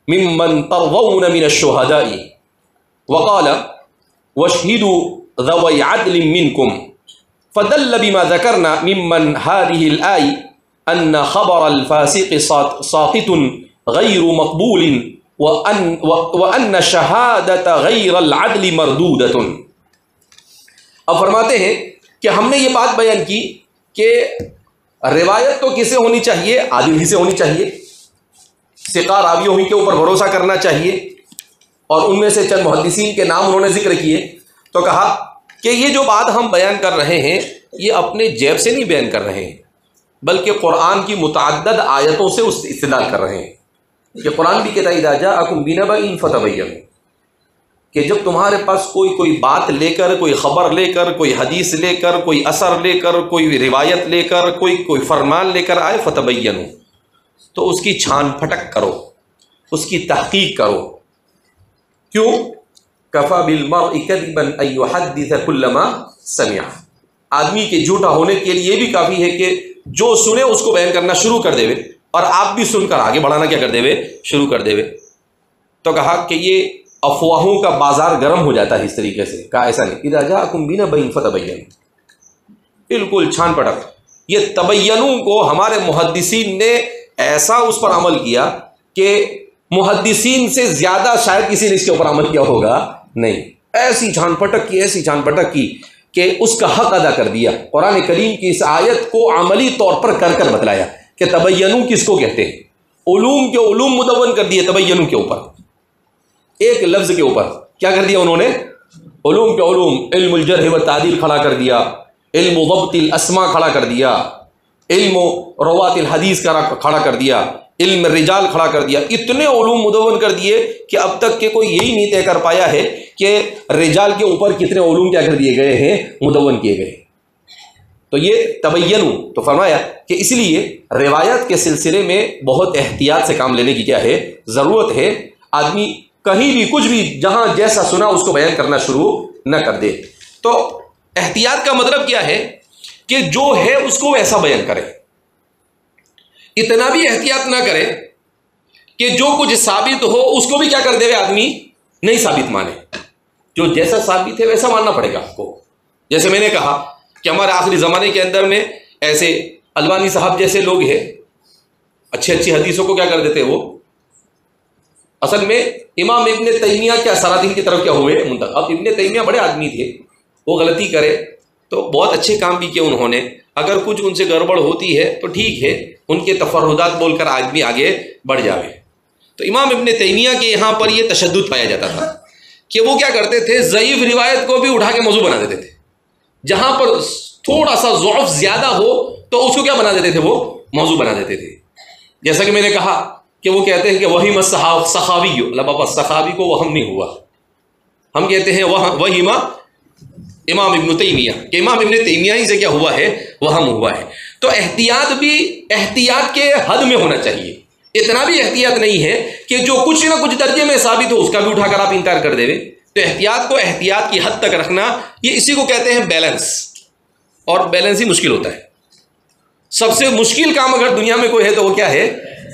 S2: ممن ترضون من الشهداء، وقال واشهدوا ذوي عدل منكم، فدل بما ذكرنا ممن هذه الآية ان خبر الفاسق ساقط غیر مقبول وان شہادت غیر العدل مردودۃ۔ اب فرماتے ہیں کہ ہم نے یہ بات بیان کی کہ روایت تو کسے ہونی چاہیے، عادل ہی سے ہونی چاہیے، ثقہ راویوں ہی کے اوپر بھروسہ کرنا چاہیے، اور ان میں سے چند محدثین کے نام انہوں نے ذکر کیے، تو کہا کہ یہ جو بات ہم بیان کر رہے ہیں یہ اپنے جیب سے نہیں بیان کر رہے ہیں، بلکہ قرآن کی متعدد آیتوں سے استدلال کر رہے ہیں کہ قرآن بھی کہتا ہے اذا جاءکم بنبأ فتبینوا، کہ جب تمہارے پاس کوئی بات لے کر، کوئی خبر لے کر، کوئی حدیث لے کر، کوئی اثر لے کر، کوئی روایت لے کر، کوئی فرمان لے کر آئے، فتبینوا، تو اس کی چھان پھٹک کرو، اس کی تحقیق کرو۔ کیوں؟ کفی بالمرء کذبا ان یحدث کل ما سمع، آدمی کے جھوٹا ہونے کے لیے بھی کافی ہے کہ جو سنے اس کو بیان کرنا شروع کر دے، اور آپ بھی سن کر آگے بڑھانا کیا کر دے، شروع کر دے۔ تو کہا کہ یہ افواہوں کا بازار گرم ہو جاتا ہے اس طریقے سے، کہا ایسا نہیں، اذا جاءکم بنبأ فتبینوا، بالکل چھان پٹک۔ یہ تبینوا کو ہمارے محدثین نے ایسا اس پر عمل کیا کہ محدثین سے زیادہ شاید کسی نے اس کے اوپر عمل کیا ہوگا نہیں، ایسی چھان پٹک کی، ایسی چھان پٹک کی کہ اس کا حق ادا کر دیا۔ قرآن کریم کی اس آیت کو عملی طور پر کر کر بتلایا کہ تبینوا کس کو کہتے ہیں، علوم کے علوم مدون کر دیے تبینوا کے اوپر، ایک لفظ کے اوپر کیا کر دیا انہوں نے، علوم پہ علوم، علم الجرح و تعدیل کھڑا کر دیا، علم ضبط الاسماء کھڑا کر دیا، علم روات الحدیث کھڑا کر دیا، علم رجال کھڑا کر دیا، اتنے علوم مدون کر دیے کہ اب تک کہ کوئی یہی نہیں طے کر پایا ہے کہ رجال کے اوپر کتنے علوم کیا کر دیے گئے ہیں، مدون کیے گئے۔ تو یہ تبینو، تو فرمایا کہ اس لیے روایت کے سلسلے میں بہت احتیاط سے کام لینے کی کیا ہے، ضرورت ہے۔ آدمی کہیں بھی کچھ بھی جہاں جیسا سنا اس کو بیان کرنا شروع نہ کر دے۔ تو احتیاط کا مطلب کیا ہے کہ جو ہے اس کو ویسا بیان کرے، اتنا بھی احتیاط نہ کرے کہ جو کچھ ثابت ہو اس کو بھی کیا کر دے آدمی نہیں ثابت مانے۔ جو جیسا ثابت ہے ویسا ماننا پڑے گا آپ کو۔ جیسے میں نے کہا کہ ہمارے آخری زمانے کے اندر میں ایسے البانی صاحب جیسے لوگ ہیں، اچھی حدیثوں کو کیا کر دیتے، وہ اصل میں امام ابن تیمیہ کے اسراتین کی طرف کیا ہوئے منتقل۔ اب ابن تیمیہ بڑے آدمی تھے، وہ غلطی کرے تو بہت اچھے کام بھی کیے انہوں نے، اگر کچھ ان سے گڑبڑ ہوتی ہے تو ٹھیک ہے، ان کے تفردات بول کر آدمی آگے بڑھ جاوے۔ تو امام ابن تیمیہ کے یہاں پر یہ تشدد پایا جاتا تھا کہ وہ کیا کرتے تھے، ضعیف روایت کو بھی اٹھا کے موضوع بنا دیتے تھے۔ جہاں پر تھوڑا سا ضعف زیادہ ہو تو اس کو کیا بنا دیتے تھے، وہ موضوع بنا دیتے تھے۔ جیسا کہ میں نے کہا کہ وہ کہتے ہیں کہ وہیم السخاوی، اللہ بابا سخاوی کو وہم نہیں ہوا، ہم کہتے ہیں وہیم امام ابن تیمیہ، کہ امام ابن تیمیہ ہی سے کیا ہوا ہے، وہم ہوا ہے۔ تو احتیاط بھی احتیاط کے حد میں ہونا چاہیے، اتنا بھی احتیاط نہیں ہے کہ جو کچھ نہ کچھ درجے میں ثابت ہو اس کا بھی اٹھا کر آپ انکار کر دے۔ تو احتیاط کو احتیاط کی حد تک رکھنا، یہ اسی کو کہتے ہیں بیلنس، اور بیلنس ہی مشکل ہوتا ہے۔ سب سے مشکل کام اگر دنیا میں کوئی ہے تو وہ کیا ہے،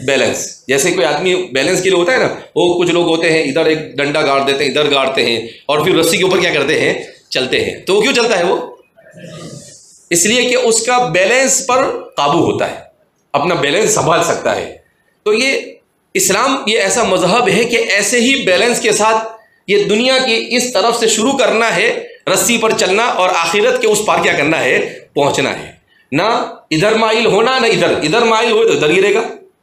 S2: بیلنس۔ جیسے کوئی آدمی بیلنس کے لیے ہوتا ہے نا، وہ کچھ لوگ ہوتے ہیں ادھر ایک ڈنڈا گاڑ دیتے ہیں، ادھر گاڑتے ہیں، اور پھر رسی کے اوپر کیا کرتے ہیں، چلتے ہیں۔ تو وہ کیوں چلتا ہے، وہ اس لیے کہ اس کا بیلنس پر قابو ہوتا ہے، اپنا بیلنس سنبھال سکتا ہے۔ تو یہ اسلام یہ ایسا مذہب ہے کہ ایسے ہی بیلنس کے ساتھ یہ دنیا کی اس طرف سے شروع کرنا ہے رسی پر چلنا، اور آخرت کے اس پار کیا کرنا ہے، پہنچنا ہے۔ نہ ادھر مائل ہونا، نہ ادھر مائل ہوئے تو ادھر گرے گا،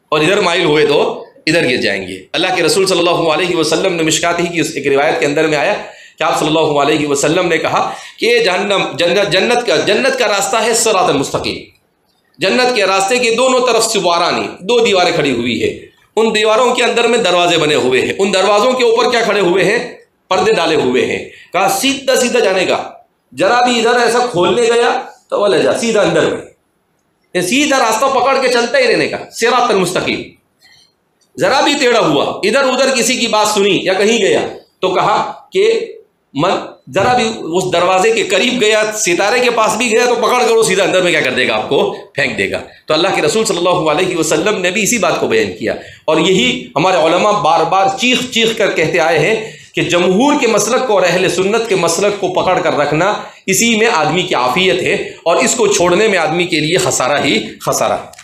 S2: اور ادھر مائل ہوئے تو ادھر گر جائیں گے۔ اللہ کے رسول صلی اللہ علیہ وسلم نے مشکات ہی کی ایک روایت کے اندر میں آیا کہ آپ صلی اللہ علیہ وسلم نے کہا کہ جنت کا راستہ ہے صراط المستقیم۔ جنت کے راستے کے دونوں طرف سوارانی، دو دیواریں کھڑی ہوئی ہے، ان دیواروں کے اندر میں دروازے بنے ہوئے ہیں، ان دروازوں کے اوپر کیا کھڑے ہوئے ہیں، پردے ڈالے ہوئے ہیں۔ کہا سیدھا سیدھا جانے کا، ذرا بھی ادھر ایسا کھولنے گیا تو وہ لے جا سیدھا اندر میں، سیدھا راستہ پکڑ کے چلتا ہی رہنے کا، صراط المستقیم۔ ذرا بھی ٹیڑھا ہوا، ادھر ادھر کسی کی بات سنی یا کہیں گیا تو کہا کہ ذرا بھی اس دروازے کے قریب گیا، ستارے کے پاس بھی گیا تو پکڑ کر وہ سیدھا اندر میں کیا کر دے گا، آپ کو پھینک دے گا۔ تو اللہ کے رسول صلی اللہ علیہ وسلم نے بھی اسی بات کو بیان کیا، اور یہی ہمارے علماء بار بار چیخ چیخ کر کہتے آئے ہیں کہ جمہور کے مسلک کو اور اہل سنت کے مسلک کو پکڑ کر رکھنا، اسی میں آدمی کی عافیت ہے، اور اس کو چھوڑنے میں آدمی کے لیے خسارہ ہی خسارہ ہے۔